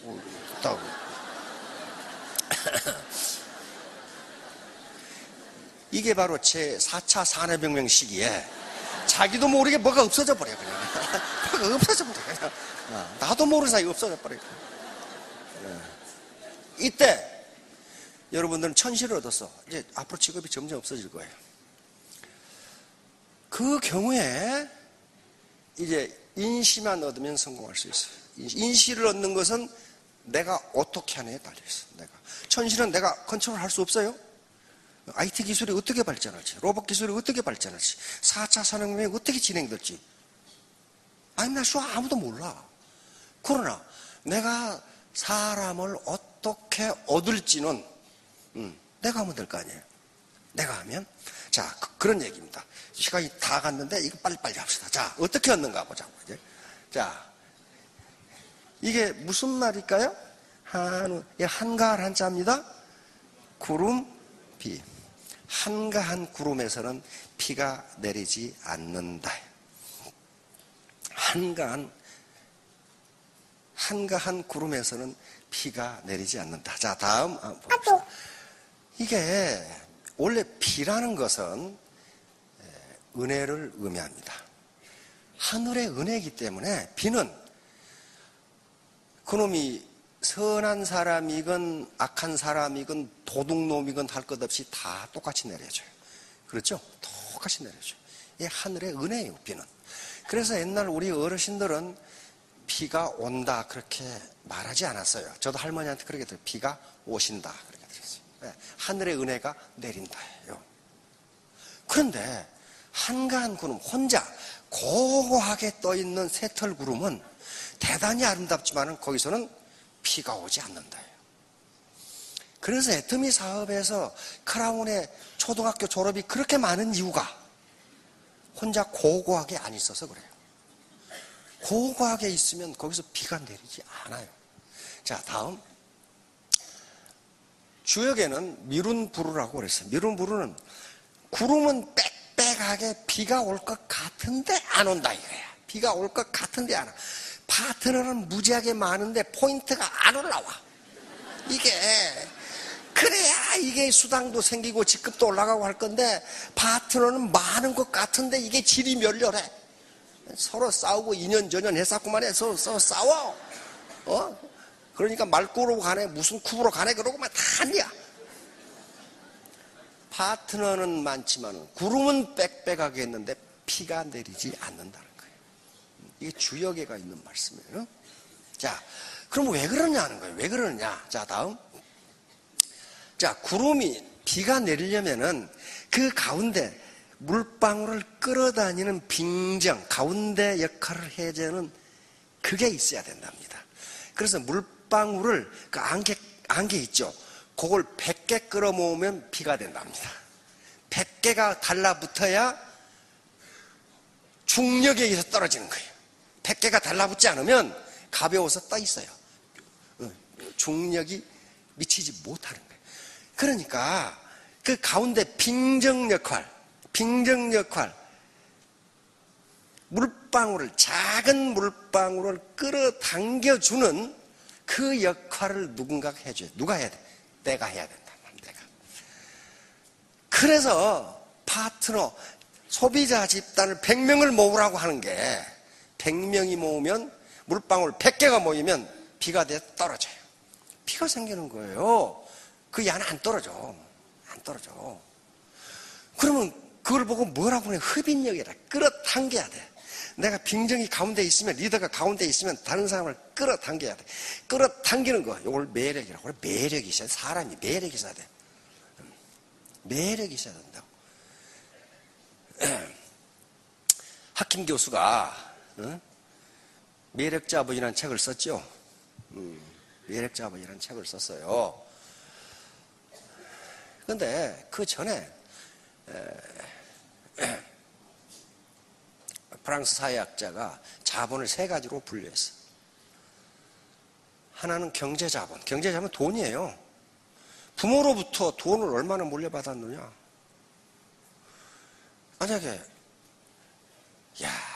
없다고. 이게 바로 제 4차 산업혁명 시기에 자기도 모르게 뭐가 없어져 버려 그냥. 뭐가 없어져 버려 그냥. 나도 모르는 사이에 없어져 버려. 이때 여러분들은 천시를 얻었어. 이제 앞으로 직업이 점점 없어질 거예요. 그 경우에 이제 인시만 얻으면 성공할 수 있어요. 인시를 얻는 것은 내가 어떻게 하느냐에 달려있어. 천시는 내가 컨트롤할 수 없어요. IT 기술이 어떻게 발전할지, 로봇 기술이 어떻게 발전할지, 4차 산업혁명이 어떻게 진행될지 I'm not sure. 아무도 몰라. 그러나 내가 사람을 어떻게 얻을지는 내가 하면 될 거 아니에요. 내가 하면. 자, 그런 얘기입니다. 시간이 다 갔는데 이거 빨리빨리 합시다. 자, 어떻게 얻는가 보자고. 이제. 자, 이게 무슨 말일까요? 한가한 한자입니다. 구름, 비. 한가한 구름에서는 비가 내리지 않는다. 한가한 구름에서는 비가 내리지 않는다. 자, 다음 봅시다. 이게 원래 비라는 것은 은혜를 의미합니다. 하늘의 은혜이기 때문에 비는 그놈이 선한 사람이건 악한 사람이건 도둑놈이건 할 것 없이 다 똑같이 내려줘요. 그렇죠? 똑같이 내려줘요. 이게 하늘의 은혜예요, 비는. 그래서 옛날 우리 어르신들은 비가 온다 그렇게 말하지 않았어요. 저도 할머니한테 그렇게 들어요. 비가 오신다 그렇게 들었어요. 네, 하늘의 은혜가 내린다예요. 그런데 한가한 구름 혼자 고고하게 떠있는 새털 구름은 대단히 아름답지만 거기서는 비가 오지 않는다예요. 그래서 애터미 사업에서 크라운의 초등학교 졸업이 그렇게 많은 이유가 혼자 고고하게 안 있어서 그래요. 고고하게 있으면 거기서 비가 내리지 않아요. 자, 다음. 주역에는 미룬부루라고 그랬어요. 미룬부루는 구름은 빽빽하게 비가 올 것 같은데 안 온다 이거야. 비가 올 것 같은데 안 와. 파트너는 무지하게 많은데 포인트가 안 올라와. 이게 그래야 이게 수당도 생기고 직급도 올라가고 할 건데 파트너는 많은 것 같은데 이게 질이 멸렬해. 서로 싸우고 2년 전년 했었구만 해. 서로 싸워. 그러니까 말구로 가네 무슨 굽으로 가네 그러고만 다 아니야. 파트너는 많지만 구름은 빽빽하게 했는데 피가 내리지 않는다는 거예요. 이게 주역에가 있는 말씀이에요. 자, 그럼 왜 그러냐는 거예요. 왜 그러느냐. 자, 다음. 자, 구름이 비가 내리려면은 그 가운데 물방울을 끌어다니는 빙정, 가운데 역할을 해주는 그게 있어야 된답니다. 그래서 물방울을 그 안개 있죠. 그걸 100개 끌어 모으면 비가 된답니다. 100개가 달라붙어야 중력에 의해서 떨어지는 거예요. 100개가 달라붙지 않으면 가벼워서 떠 있어요. 중력이 미치지 못하는 거예요. 그러니까 그 가운데 빙정 역할, 물방울을, 작은 물방울을 끌어당겨주는 그 역할을 누군가가 해줘요. 누가 해야 돼? 내가 해야 된다. 내가. 그래서 파트너, 소비자 집단을 100명을 모으라고 하는 게 100명이 모으면 물방울 100개가 모이면 비가 돼 떨어져요. 비가 생기는 거예요. 그 안에 안 떨어져. 안 떨어져. 그러면 그걸 보고 뭐라고 해? 흡인력이라. 끌어당겨야 돼. 내가 빙정이 가운데 있으면, 리더가 가운데 있으면 다른 사람을 끌어당겨야 돼. 끌어당기는 거. 이걸 매력이라고 그래. 매력이 있어야 돼. 사람이 매력이 있어야 돼. 매력이 있어야 된다고. 하킴 교수가 매력자본이라는 책을 썼죠. 매력자본이라는 책을 썼어요. 그런데 그 전에 프랑스 사회학자가 자본을 세 가지로 분류했어. 하나는 경제자본. 경제자본은 돈이에요. 부모로부터 돈을 얼마나 물려받았느냐. 만약에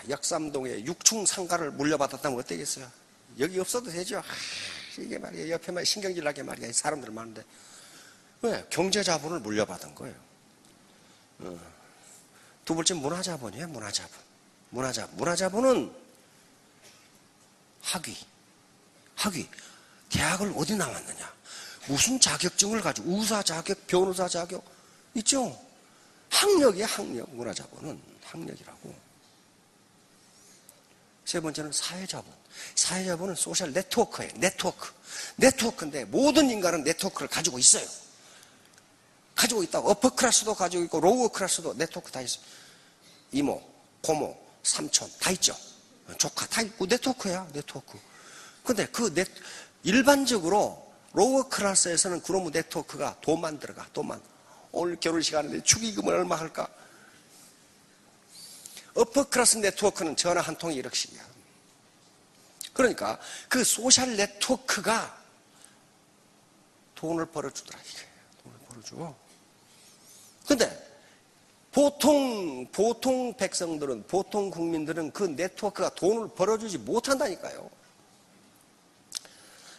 역삼동에 6충 상가를 물려받았다면 어때겠어요? 여기 없어도 되죠. 이게 말이야, 옆에만 신경질 나게 말이야, 사람들 많은데. 왜? 경제자본을 물려받은 거예요. 두 번째 문화자본이에요. 문화자본은 학위. 대학을 어디 나왔느냐, 무슨 자격증을 가지고, 의사 자격, 변호사 자격 있죠. 학력이야, 학력. 문화자본은 학력이라고. 세 번째는 사회자본. 사회자본은 소셜 네트워크예요. 네트워크인데 모든 인간은 네트워크를 가지고 있어요. 가지고 있다고. 어퍼 클래스도 가지고 있고 로우 클래스도 네트워크 다 있어요. 이모, 고모, 삼촌 다 있죠. 조카 다 있고 네트워크야, 네트워크. 근데 일반적으로 로우 클래스에서는 그런 네트워크가 돈만 들어가. 오늘 결혼식 하는데 축의금을 얼마 할까? 어퍼 클래스 네트워크는 전화 한 통에 1억씩이야. 그러니까 그 소셜 네트워크가 돈을 벌어주더라. 돈을 벌어줘. 근데 보통 백성들은, 보통 국민들은 그 네트워크가 돈을 벌어주지 못한다니까요.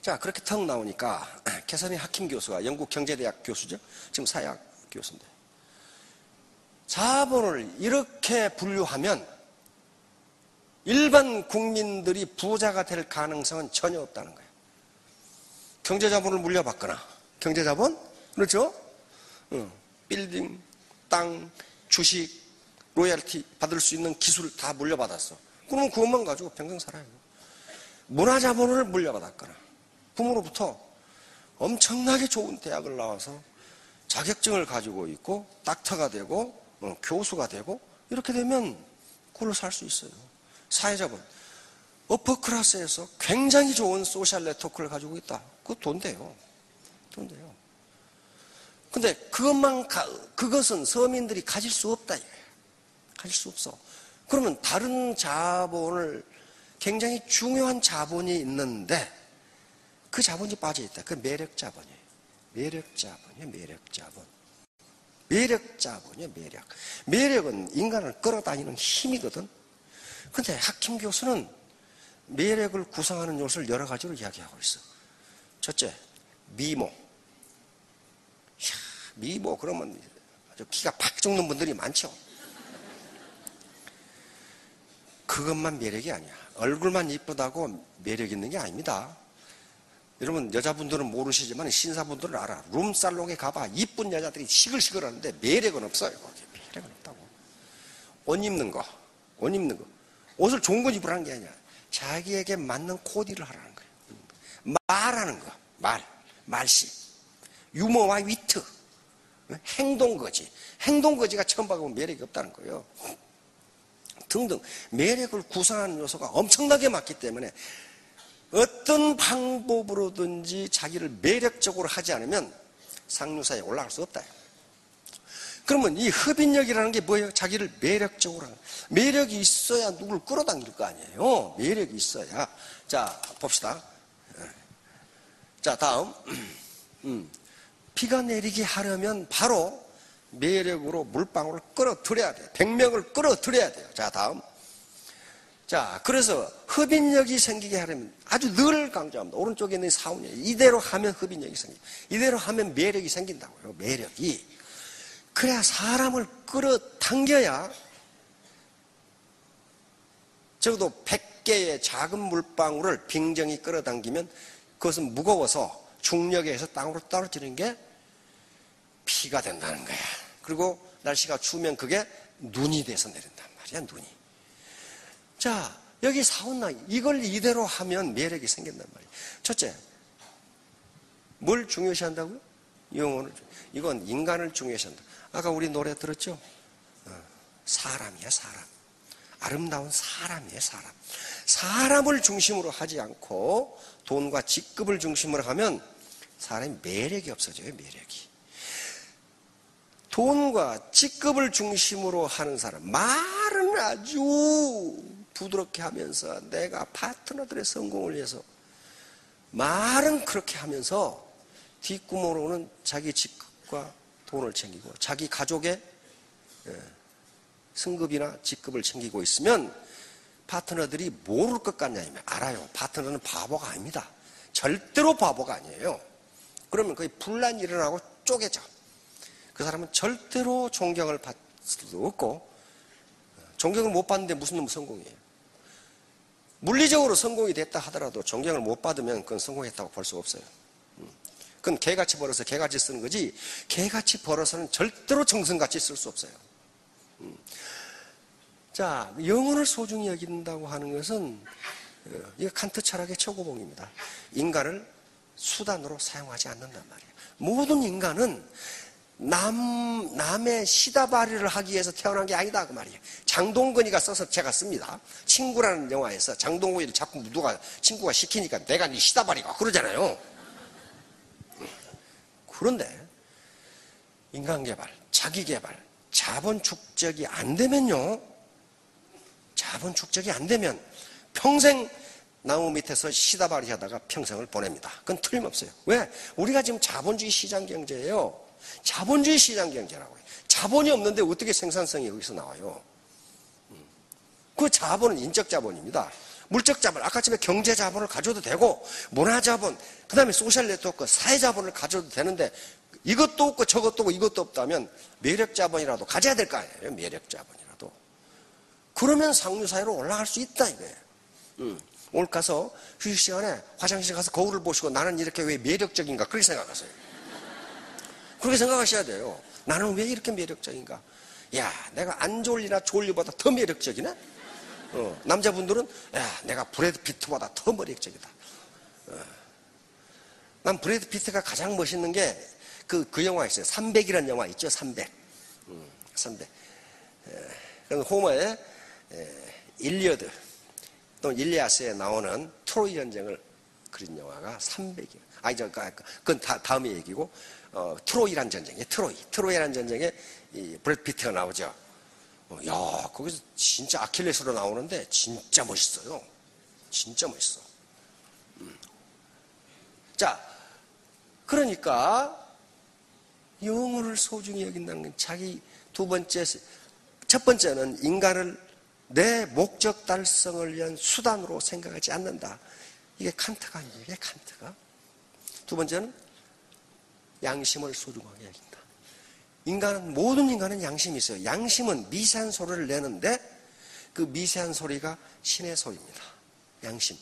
자, 그렇게 턱 나오니까 캐서린 하킴 교수가, 영국 경제대학 교수죠. 지금 사회학 교수인데, 자본을 이렇게 분류하면 일반 국민들이 부자가 될 가능성은 전혀 없다는 거예요. 경제자본을 물려받거나, 경제자본? 그렇죠? 빌딩, 땅, 주식, 로열티 받을 수 있는 기술을 다 물려받았어. 그러면 그것만 가지고 평생 살아요. 문화자본을 물려받았거나, 부모로부터 엄청나게 좋은 대학을 나와서 자격증을 가지고 있고 닥터가 되고 교수가 되고 이렇게 되면 그걸로 살 수 있어요. 사회자본, 어퍼클래스에서 굉장히 좋은 소셜 네트워크를 가지고 있다. 그거 돈 돼요. 근데 그것은 서민들이 가질 수 없다. 가질 수 없어. 그러면 다른 자본을, 굉장히 중요한 자본이 있는데 그 자본이 빠져 있다. 그 매력자본이에요. 매력. 매력은 인간을 끌어다니는 힘이거든. 근데 하킴 교수는 매력을 구성하는 요소를 여러 가지로 이야기하고 있어. 첫째, 미모. 미모 그러면 아주 키가 팍 죽는 분들이 많죠. 그것만 매력이 아니야. 얼굴만 이쁘다고 매력 있는 게 아닙니다. 여러분, 여자분들은 모르시지만 신사분들은 알아. 룸살롱에 가봐. 이쁜 여자들이 시글시글 하는데 매력은 없어요. 매력은 없다고. 옷 입는 거. 옷을 좋은 걸 입으라는 게 아니야. 자기에게 맞는 코디를 하라는 거예요. 말하는 거. 말씨. 유머와 위트. 행동거지가 처음 봐보면 매력이 없다는 거예요. 등등 매력을 구성하는 요소가 엄청나게 많기 때문에 어떤 방법으로든지 자기를 매력적으로 하지 않으면 상류사에 올라갈 수 없다. 그러면 이 흡인력이라는 게 뭐예요? 자기를 매력적으로 하는. 매력이 있어야 누굴 끌어당길 거 아니에요. 매력이 있어야. 자, 봅시다. 자, 다음. 비가 내리게 하려면 바로 매력으로 물방울을 끌어들여야 돼요. 100명을 끌어들여야 돼요. 자, 다음. 자, 그래서 흡인력이 생기게 하려면 아주 늘 강조합니다. 오른쪽에 있는 사운이 이대로 하면 흡인력이 생깁니다. 이대로 하면 매력이 생긴다고요. 매력이. 그래야 사람을 끌어당겨야 적어도 100개의 작은 물방울을 빙정이 끌어당기면 그것은 무거워서 중력에 의해서 땅으로 떨어지는 게 피가 된다는 거야. 그리고 날씨가 추우면 그게 눈이 돼서 내린단 말이야. 눈이. 자, 여기 사운나 이걸 이대로 하면 매력이 생긴단 말이에요. 첫째, 뭘 중요시한다고요? 영혼을. 이건 인간을 중요시한다. 아까 우리 노래 들었죠? 사람이야, 사람. 아름다운 사람이에요, 사람. 사람을 중심으로 하지 않고 돈과 직급을 중심으로 하면 사람이 매력이 없어져요, 매력이. 돈과 직급을 중심으로 하는 사람, 말은 아주 부드럽게 하면서 내가 파트너들의 성공을 위해서 말은 그렇게 하면서 뒷구멍으로는 자기 직급과 돈을 챙기고 자기 가족의 승급이나 직급을 챙기고 있으면 파트너들이 모를 것 같냐면 알아요. 파트너는 바보가 아닙니다. 절대로 바보가 아니에요. 그러면 거의 분란이 일어나고 쪼개져. 그 사람은 절대로 존경을 받을 수도 없고 존경을 못 받는데 무슨 놈 성공이에요. 물리적으로 성공이 됐다 하더라도 존경을 못 받으면 그건 성공했다고 볼 수 없어요. 그건 개같이 벌어서 개같이 쓰는 거지 개같이 벌어서는 절대로 정성같이 쓸 수 없어요. 자, 영혼을 소중히 여긴다고 하는 것은 이거 칸트 철학의 최고봉입니다. 인간을 수단으로 사용하지 않는단 말이에요. 모든 인간은 남의 시다바리를 하기 위해서 태어난 게 아니다 그 말이에요. 장동건이가 써서 제가 씁니다. 친구라는 영화에서 장동건이를 자꾸 누가 친구가 시키니까 내가 네 시다바리가 그러잖아요. 그런데 인간개발, 자기개발, 자본 축적이 안 되면요. 자본 축적이 안 되면 평생 나무 밑에서 시다바리 하다가 평생을 보냅니다. 그건 틀림없어요. 왜? 우리가 지금 자본주의 시장 경제예요. 자본주의 시장 경제라고 해요. 자본이 없는데 어떻게 생산성이 여기서 나와요? 그 자본은 인적 자본입니다. 물적 자본, 아까쯤에 경제 자본을 가져도 되고 문화 자본, 그 다음에 소셜 네트워크, 사회 자본을 가져도 되는데 이것도 없고 저것도 없고 이것도 없다면 매력 자본이라도 가져야 될 거 아니에요. 매력 자본이라도. 그러면 상류 사회로 올라갈 수 있다 이거예요. 오늘 가서 휴식 시간에 화장실 가서 거울을 보시고 나는 이렇게 왜 매력적인가 그렇게 생각하세요. 그렇게 생각하셔야 돼요. 나는 왜 이렇게 매력적인가? 야, 내가 안 졸리나 졸리보다 더 매력적이네? 남자분들은 야, 내가 브래드 피트보다 더 매력적이다. 난 브래드 피트가 가장 멋있는 게 그 영화 있어요. 300이라는 영화 있죠. 300. 300. 그래서 호머의 일리어드 또는 일리아스에 나오는 트로이 전쟁을 그린 영화가 300이에요. 아니, 그건 다음의 얘기고, 트로이란 전쟁이에요. 트로이란 전쟁에 이 브래드 피트가 나오죠. 야, 거기서 진짜 아킬레스로 나오는데 진짜 멋있어요. 진짜 멋있어. 자, 그러니까 영혼을 소중히 여긴다는 건 자기 첫 번째는 인간을 내 목적 달성을 위한 수단으로 생각하지 않는다. 이게 칸트가 아니에요. 이게 칸트가. 두 번째는 양심을 소중하게 여긴다. 모든 인간은 양심이 있어요. 양심은 미세한 소리를 내는데 그 미세한 소리가 신의 소리입니다. 양심.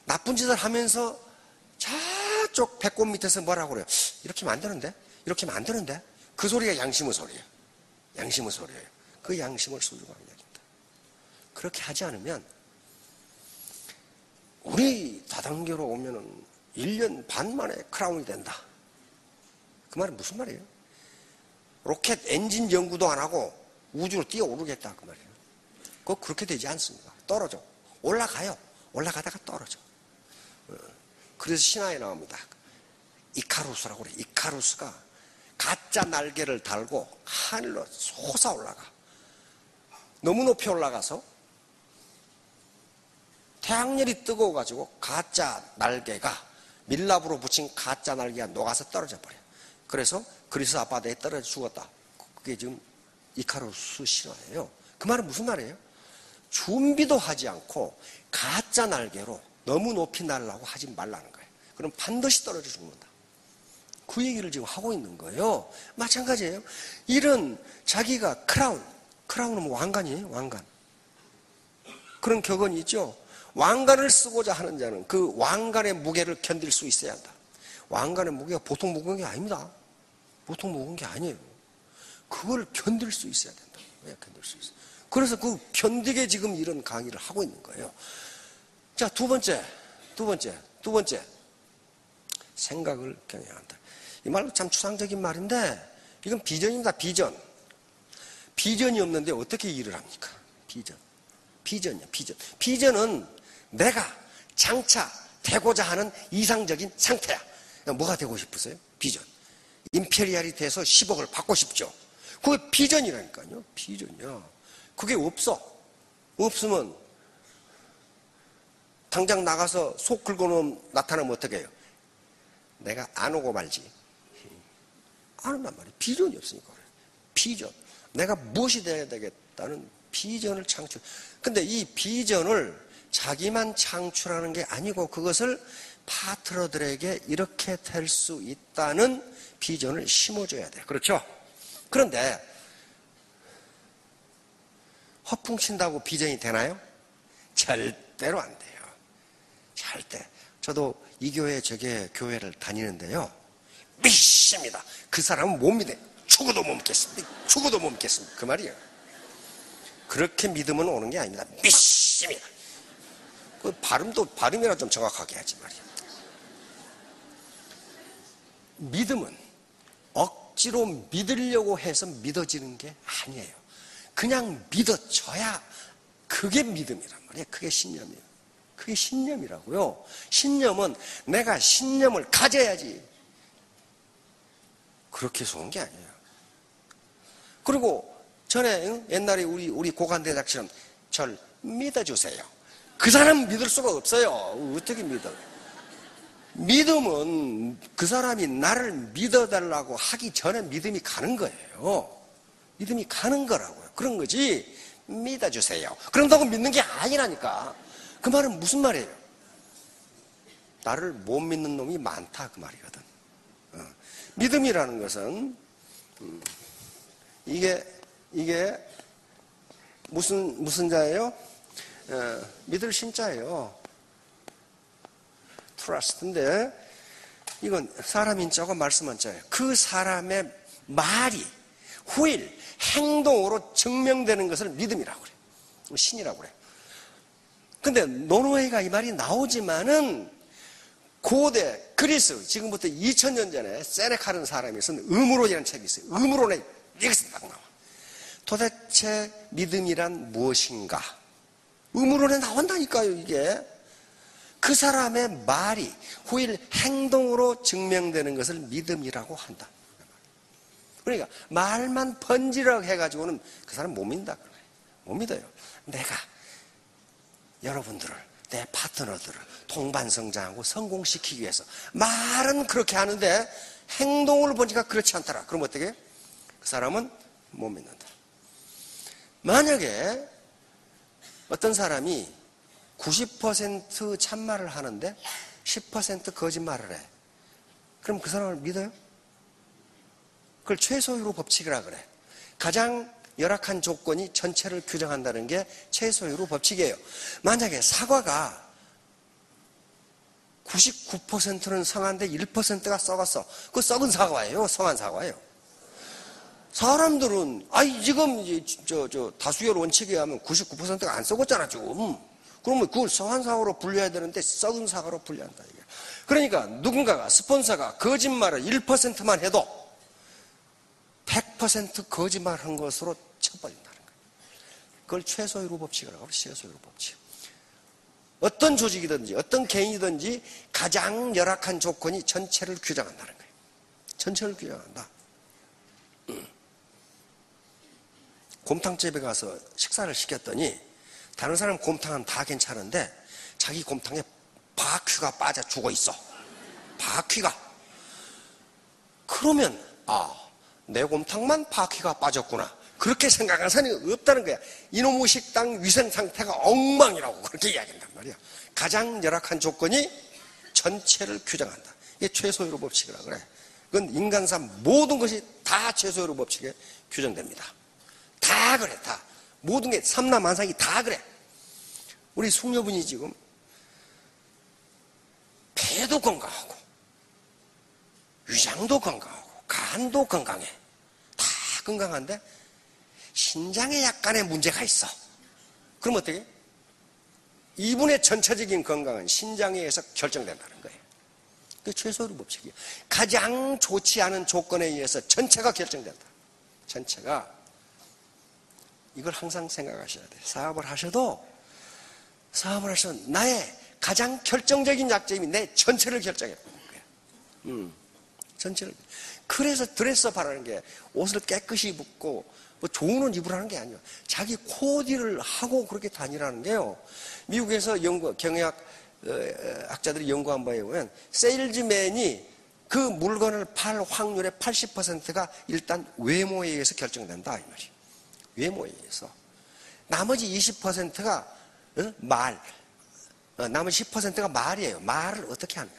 나쁜 짓을 하면서 저쪽 배꼽 밑에서 뭐라고 그래요? 이렇게 하면 안 되는데? 이렇게 하면 안 되는데? 그 소리가 양심의 소리예요. 양심의 소리예요. 그 양심을 소중하게 여긴다. 그렇게 하지 않으면 우리 다단계로 오면은 1년 반 만에 크라운이 된다. 그 말은 무슨 말이에요? 로켓 엔진 연구도 안 하고 우주로 뛰어오르겠다 그 말이에요. 그거 그렇게 되지 않습니다. 떨어져. 올라가요. 올라가다가 떨어져. 그래서 신화에 나옵니다. 이카루스라고 그래. 이카루스가 가짜 날개를 달고 하늘로 솟아올라가. 너무 높이 올라가서 태양열이 뜨거워가지고 가짜 날개가, 밀랍으로 붙인 가짜 날개가 녹아서 떨어져 버려. 그래서 그리스 앞바다에 떨어져 죽었다. 그게 지금 이카루스 신화예요. 그 말은 무슨 말이에요? 준비도 하지 않고 가짜 날개로 너무 높이 날으려고 하지 말라는 거예요. 그럼 반드시 떨어져 죽는다. 그 얘기를 지금 하고 있는 거예요. 마찬가지예요. 이런 자기가 크라운은 뭐 왕관이에요, 왕관. 그런 격언이 있죠. 왕관을 쓰고자 하는 자는 그 왕관의 무게를 견딜 수 있어야 한다. 왕관의 무게가 보통 무거운 게 아닙니다. 보통 무거운 게 아니에요. 그걸 견딜 수 있어야 된다. 왜 견딜 수 있어? 그래서 그 견디게 지금 이런 강의를 하고 있는 거예요. 자, 두 번째. 생각을 경영한다. 이 말로 참 추상적인 말인데, 이건 비전입니다, 비전. 비전이 없는데 어떻게 일을 합니까? 비전이야, 비전. 비전은 내가 장차 되고자 하는 이상적인 상태야. 뭐가 되고 싶으세요? 비전. 임페리알이 돼서 10억을 받고 싶죠. 그게 비전이라니까요. 비전이야. 그게 없으면 당장 나가서 속 긁어놓으면 나타나면 어떻게 해요? 내가 안 오고 말지. 안 온단 말이에요. 비전이 없으니까 그래요. 비전. 내가 무엇이 돼야 되겠다는 비전을 창출. 근데 이 비전을 자기만 창출하는 게 아니고 그것을 파트너들에게 이렇게 될 수 있다는 비전을 심어줘야 돼요. 그렇죠? 그런데 허풍친다고 비전이 되나요? 절대로 안 돼요. 절대. 저도 이 교회 저게 교회를 다니는데요. 믿습니다. 그 사람은 못 믿어요. 죽어도 못 믿겠습니다. 죽어도 못 믿겠습니다. 그 말이에요. 그렇게 믿으면 오는 게 아닙니다. 믿습니다. 그 발음이라 좀 정확하게 하지 말이에요. 믿음은 억지로 믿으려고 해서 믿어지는 게 아니에요. 그냥 믿어져야 그게 믿음이란 말이에요. 그게 신념이에요. 그게 신념이라고요. 신념은 내가 신념을 가져야지. 그렇게 해서 온 게 아니에요. 그리고 전에 옛날에 우리 고관대장처럼 절 믿어주세요. 그 사람 믿을 수가 없어요. 어떻게 믿어요? 믿음은 그 사람이 나를 믿어달라고 하기 전에 믿음이 가는 거예요. 믿음이 가는 거라고요. 그런 거지. 믿어주세요. 그런다고 믿는 게 아니라니까. 그 말은 무슨 말이에요? 나를 못 믿는 놈이 많다 그 말이거든. 믿음이라는 것은 이게 무슨 자예요? 믿을 신자예요. trust인데 이건 사람 인자고 말씀 한자예요. 그 사람의 말이 후일 행동으로 증명되는 것을 믿음이라고 그래. 신이라고 그래. 근데 노노웨이가 이 말이 나오지만은 고대 그리스 지금부터 2000년 전에 세네카라는 사람이 쓴 음으론이라는 책이 있어요. 음으론에 여기서 딱 나와. 도대체 믿음이란 무엇인가? 음으론에 나온다니까요, 이게. 그 사람의 말이 후일 행동으로 증명되는 것을 믿음이라고 한다. 그러니까 말만 번지르르 해가지고는 그 사람 못 믿는다. 못 믿어요. 내가 여러분들을, 내 파트너들을 동반성장하고 성공시키기 위해서 말은 그렇게 하는데 행동을 보니까 그렇지 않더라. 그럼 어떻게 해요? 그 사람은 못 믿는다. 만약에 어떤 사람이 90% 참말을 하는데 10% 거짓말을 해. 그럼 그 사람을 믿어요? 그걸 최소유로 법칙이라 그래. 가장 열악한 조건이 전체를 규정한다는 게 최소유로 법칙이에요. 만약에 사과가 99%는 성한데 1%가 썩었어. 그 썩은 사과예요? 성한 사과예요? 사람들은 지금 다수결 원칙에 하면 99%가 안 썩었잖아 지금. 그러면 그걸 성한 사과로 분류해야 되는데 썩은 사과로 분류한다 이게. 그러니까 누군가가 스폰서가 거짓말을 1%만 해도 100% 거짓말한 것으로 처벌된다는 거예요. 그걸 최소유로 법칙이라고 하고 최소유로 법칙. 어떤 조직이든지 어떤 개인이든지 가장 열악한 조건이 전체를 규정한다는 거예요. 전체를 규정한다. 곰탕집에 가서 식사를 시켰더니 다른 사람 곰탕은 다 괜찮은데 자기 곰탕에 바퀴가 빠져 죽어 있어. 바퀴가. 그러면 내 곰탕만 바퀴가 빠졌구나. 그렇게 생각하는 사람이 없다는 거야. 이놈의 식당 위생 상태가 엉망이라고 그렇게 이야기한단 말이야. 가장 열악한 조건이 전체를 규정한다. 이게 최소요로 법칙이라 그래. 그건 인간사 모든 것이 다 최소요로 법칙에 규정됩니다. 다 그래, 다. 모든 게 삼라만상이 다 그래. 우리 숙녀분이 지금 폐도 건강하고 위장도 건강하고 간도 건강해. 다 건강한데 신장에 약간의 문제가 있어. 그럼 어떻게? 이분의 전체적인 건강은 신장에 의해서 결정된다는 거예요. 그게 최소로 법칙이에요. 가장 좋지 않은 조건에 의해서 전체가 결정된다. 전체가. 이걸 항상 생각하셔야 돼요. 사업을 하셔도 나의 가장 결정적인 약점이 내 전체를 결정해버리는 거예요. 전체를. 그래서 드레스업하라는 게 옷을 깨끗이 입고 뭐 좋은 옷 입으라는 게 아니에요. 자기 코디를 하고 그렇게 다니라는 게요. 미국에서 경영학 학자들이 연구한 바에 보면 세일즈맨이 그 물건을 팔 확률의 80%가 일단 외모에 의해서 결정된다 이 말이에요. 외모에 의해서. 나머지 20%가 나머지 10%가 말이에요. 말을 어떻게 하느냐.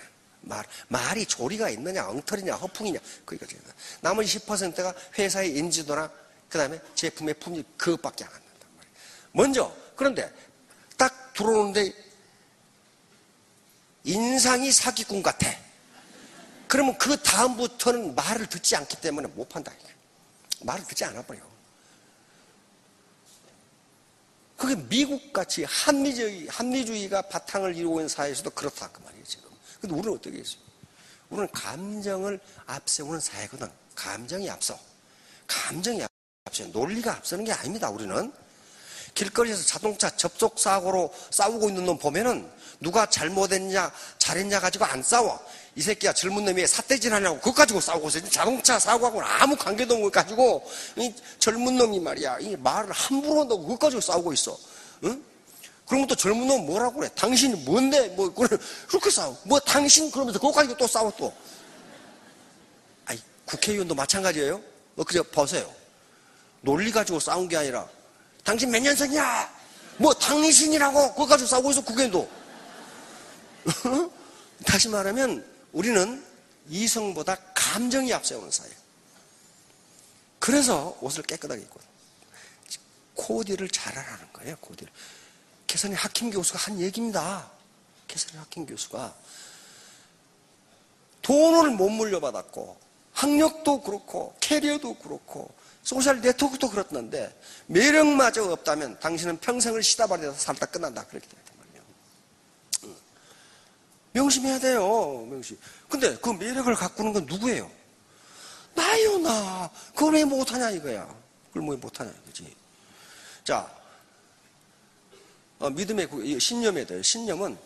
말이 조리가 있느냐, 엉터리냐, 허풍이냐. 그게 결정된다. 나머지 10%가 회사의 인지도나 그 다음에 제품의 품질 그것밖에 안 한단 말이에요. 먼저 그런데 딱 들어오는데 인상이 사기꾼 같아. 그러면 그 다음부터는 말을 듣지 않기 때문에 못 판다. 말을 듣지 않아 버려. 그게 미국같이 합리주의가 바탕을 이루고 있는 사회에서도 그렇다 그 말이에요 지금. 근데 우리는 어떻게 했어요? 우리는 감정을 앞세우는 사회거든. 감정이 앞서. 논리가 앞서는 게 아닙니다. 우리는 길거리에서 자동차 접촉 사고로 싸우고 있는 놈 보면은 누가 잘못했냐 잘했냐 가지고 안 싸워. 이 새끼야 젊은 놈이 삿대질 하냐고 그것 가지고 싸우고 있어요. 자동차 사고하고는 아무 관계도 없는 거 가지고 이 젊은 놈이 말이야 이 말을 함부로 한다고 그것 가지고 싸우고 있어. 응? 그러면 또 젊은 놈 뭐라고 그래? 당신이 뭔데? 뭐 그렇게 싸워. 뭐 당신 그러면서 그것 가지고 또 싸워 또. 아이 국회의원도 마찬가지예요. 그저 보세요. 논리 가지고 싸운 게 아니라 당신 몇 년생이야? 뭐 당신이라고 그거 가지고 싸우고 있어 국회의원도. 다시 말하면 우리는 이성보다 감정이 앞세우는 사회. 그래서 옷을 깨끗하게 입고 코디를 잘하라는 거예요. 코디를. 개선의 하킴 교수가 한 얘기입니다. 개선의 하킴 교수가 돈을 못 물려받았고 학력도 그렇고 캐리어도 그렇고 소셜 네트워크도 그렇던데 매력마저 없다면 당신은 평생을 시다발에서 살다 끝난다. 그렇게 되단 말이에요. 명심해야 돼요. 명심. 근데 그 매력을 가꾸는 건 누구예요? 나요, 나. 그걸 왜 못하냐 이거야. 그걸 왜 못하냐 이거지. 자, 믿음의 신념에 대해 신념은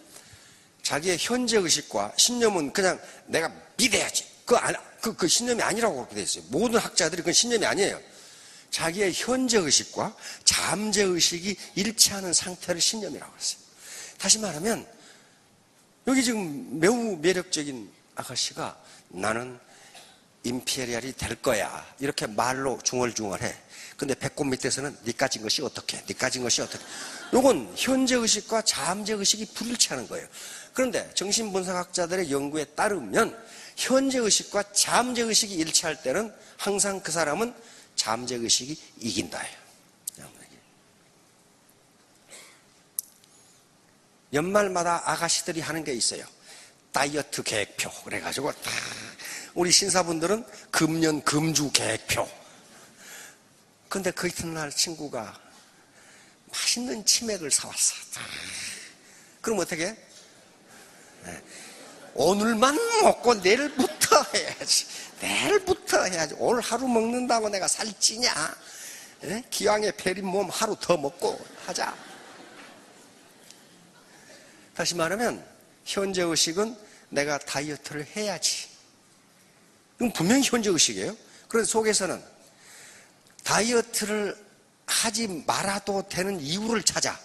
자기의 현재 의식과 신념은 그냥 내가 믿어야지. 그 신념이 아니라고 그렇게 돼 있어요. 모든 학자들이 그건 신념이 아니에요. 자기의 현재 의식과 잠재 의식이 일치하는 상태를 신념이라고 했어요. 다시 말하면 여기 지금 매우 매력적인 아가씨가 나는 임페리얼이 될 거야 이렇게 말로 중얼중얼해. 근데 배꼽 밑에서는 니 가진 것이 어떻게? 니 가진 것이 어떻게? 요건 현재 의식과 잠재 의식이 불일치하는 거예요. 그런데 정신분석학자들의 연구에 따르면 현재 의식과 잠재 의식이 일치할 때는 항상 그 사람은 잠재 의식이 이긴다예요. 연말마다 아가씨들이 하는 게 있어요. 다이어트 계획표. 그래가지고 다 우리 신사분들은 금년 금주 계획표. 근데 그 이튿날 친구가 맛있는 치맥을 사왔어. 그럼 어떻게 해? 오늘만 먹고 내일부터 해야지. 내일부터 해야지. 오늘 하루 먹는다고 내가 살찌냐? 기왕에 베린 몸 하루 더 먹고 하자. 다시 말하면 현재의식은 내가 다이어트를 해야지. 이건 분명히 현재의식이에요. 그래서 속에서는 다이어트를 하지 말아도 되는 이유를 찾아.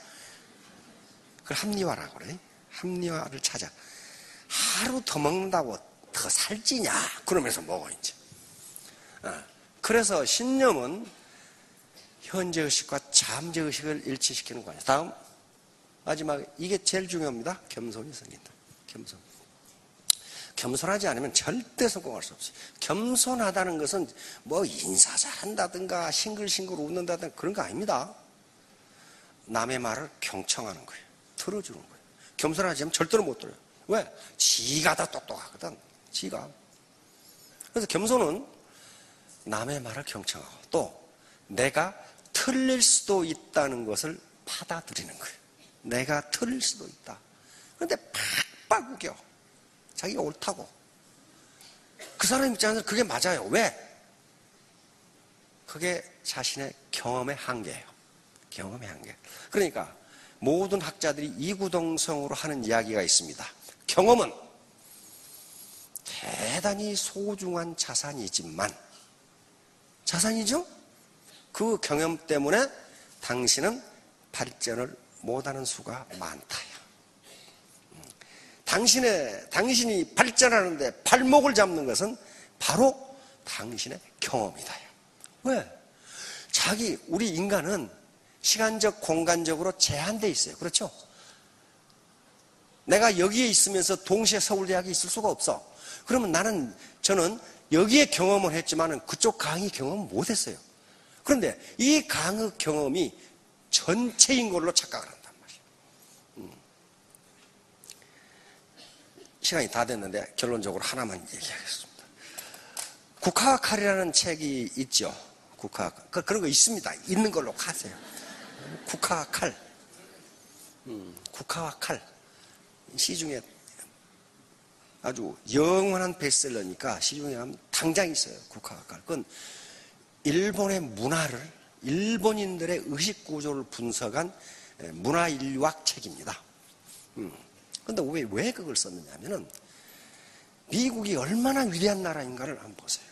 그걸 합리화라고 그래. 합리화를 찾아. 하루 더 먹는다고 더 살찌냐? 그러면서 먹어, 이제. 그래서 신념은 현재의식과 잠재의식을 일치시키는 거예요. 다음, 마지막, 이게 제일 중요합니다. 겸손이 생긴다. 겸손. 겸손하지 않으면 절대 성공할 수 없어요. 겸손하다는 것은 뭐 인사 잘한다든가 싱글싱글 웃는다든가 그런 거 아닙니다. 남의 말을 경청하는 거예요. 들어주는 거예요. 겸손하지 않으면 절대로 못 들어요. 왜? 지가 다 똑똑하거든. 지가. 그래서 겸손은 남의 말을 경청하고 또 내가 틀릴 수도 있다는 것을 받아들이는 거예요. 내가 틀릴 수도 있다. 그런데 팍팍 우겨. 자기가 옳다고. 그 사람 입장에서 그게 맞아요. 왜? 그게 자신의 경험의 한계예요. 경험의 한계. 그러니까 모든 학자들이 이구동성으로 하는 이야기가 있습니다. 경험은 대단히 소중한 자산이지만 자산이죠? 그 경험 때문에 당신은 발전을 못하는 수가 많다요. 당신이 발전하는데 발목을 잡는 것은 바로 당신의 경험이다. 왜? 우리 인간은 시간적, 공간적으로 제한되어 있어요. 그렇죠? 내가 여기에 있으면서 동시에 서울대학에 있을 수가 없어. 그러면 저는 여기에 경험을 했지만 그쪽 강의 경험을 못했어요. 그런데 이 강의 경험이 전체인 걸로 착각을 한단 말이에요. 시간이 다 됐는데 결론적으로 하나만 얘기하겠습니다. 국화와 칼이라는 책이 있죠. 그런 거 있습니다. 있는 걸로 가세요. 국화와 칼. 국화와 칼. 시중에 아주 영원한 베스트셀러니까 시중에 하면 당장 있어요. 국화와 칼. 그건 일본의 문화를, 일본인들의 의식구조를 분석한 문화인류학 책입니다. 그런데 왜 그걸 썼느냐면은 미국이 얼마나 위대한 나라인가를 한번 보세요.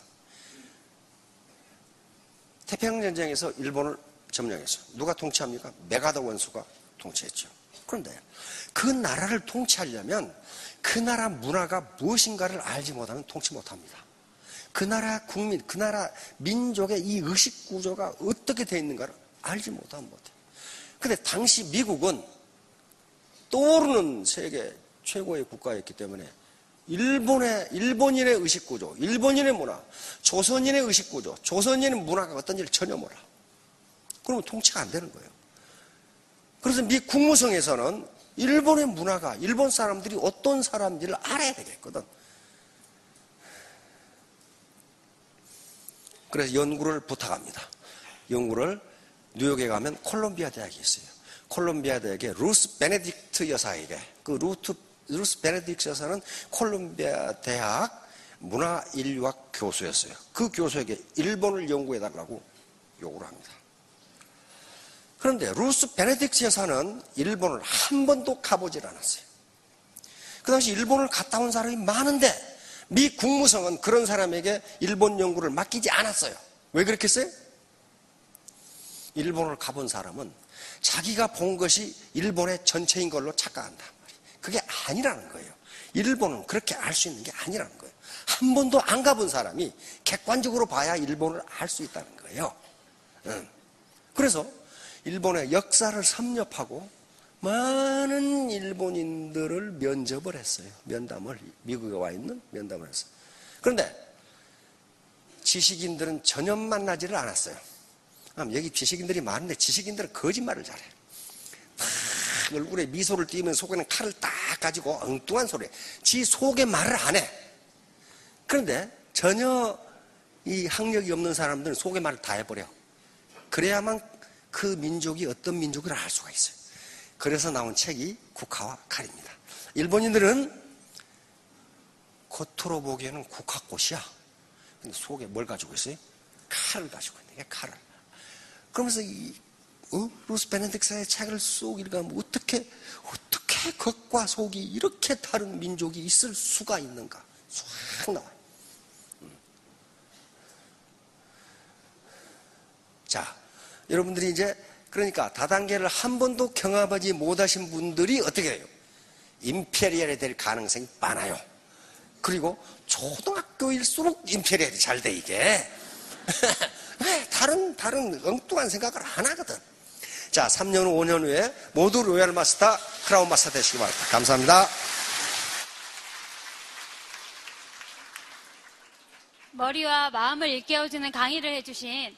태평양전쟁에서 일본을 점령했어요. 누가 통치합니까? 메가더 원수가 통치했죠. 그런데 그 나라를 통치하려면 그 나라 문화가 무엇인가를 알지 못하면 통치 못합니다. 그 나라 국민, 그 나라 민족의 이 의식구조가 어떻게 되어 있는가를 알지 못하면 못해요. 그런데 당시 미국은 떠오르는 세계 최고의 국가였기 때문에 일본인의 의식구조, 일본인의 문화, 조선인의 의식구조, 조선인의 문화가 어떤지를 전혀 몰라. 그러면 통치가 안 되는 거예요. 그래서 미 국무성에서는 일본의 문화가, 일본 사람들이 어떤 사람인지를 알아야 되겠거든. 그래서 연구를 부탁합니다. 연구를 뉴욕에 가면 콜롬비아 대학이 있어요. 콜롬비아 대학의 루스 베네딕트 여사에게, 그 루스 베네딕트 여사는 콜롬비아 대학 문화인류학 교수였어요. 그 교수에게 일본을 연구해달라고 요구를 합니다. 그런데 루스 베네딕트 여사는 일본을 한 번도 가보질 않았어요. 그 당시 일본을 갔다 온 사람이 많은데 미 국무성은 그런 사람에게 일본 연구를 맡기지 않았어요. 왜 그렇겠어요? 일본을 가본 사람은 자기가 본 것이 일본의 전체인 걸로 착각한단 말이에요. 그게 아니라는 거예요. 일본은 그렇게 알 수 있는 게 아니라는 거예요. 한 번도 안 가본 사람이 객관적으로 봐야 일본을 알 수 있다는 거예요. 그래서 일본의 역사를 섭렵하고 많은 일본인들을 면접을 했어요. 미국에 와 있는 면담을 했어요. 그런데 지식인들은 전혀 만나지를 않았어요. 여기 지식인들이 많은데 지식인들은 거짓말을 잘해요. 딱 얼굴에 미소를 띄우면 속에는 칼을 딱 가지고 엉뚱한 소리. 지 속에 말을 안 해. 그런데 전혀 이 학력이 없는 사람들은 속에 말을 다 해버려. 그래야만 그 민족이 어떤 민족을 알 수가 있어요. 그래서 나온 책이 국화와 칼입니다. 일본인들은 겉으로 보기에는 국화꽃이야. 근데 속에 뭘 가지고 있어요? 칼을 가지고 있는 게 칼을. 그러면서 루스 베네딕트의 책을 쏙 읽으면 어떻게 겉과 속이 이렇게 다른 민족이 있을 수가 있는가? 쫙 나와요. 자, 여러분들이 이제 그러니까 다단계를 한 번도 경험하지 못하신 분들이 어떻게 돼요? 임페리얼이 될 가능성이 많아요. 그리고 초등학교일수록 임페리얼이 잘 돼, 이게. 다른 엉뚱한 생각을 안 하거든. 자, 3년 후, 5년 후에 모두 로얄 마스터, 크라운 마스터 되시기 바랍니다. 감사합니다. 머리와 마음을 일깨워주는 강의를 해주신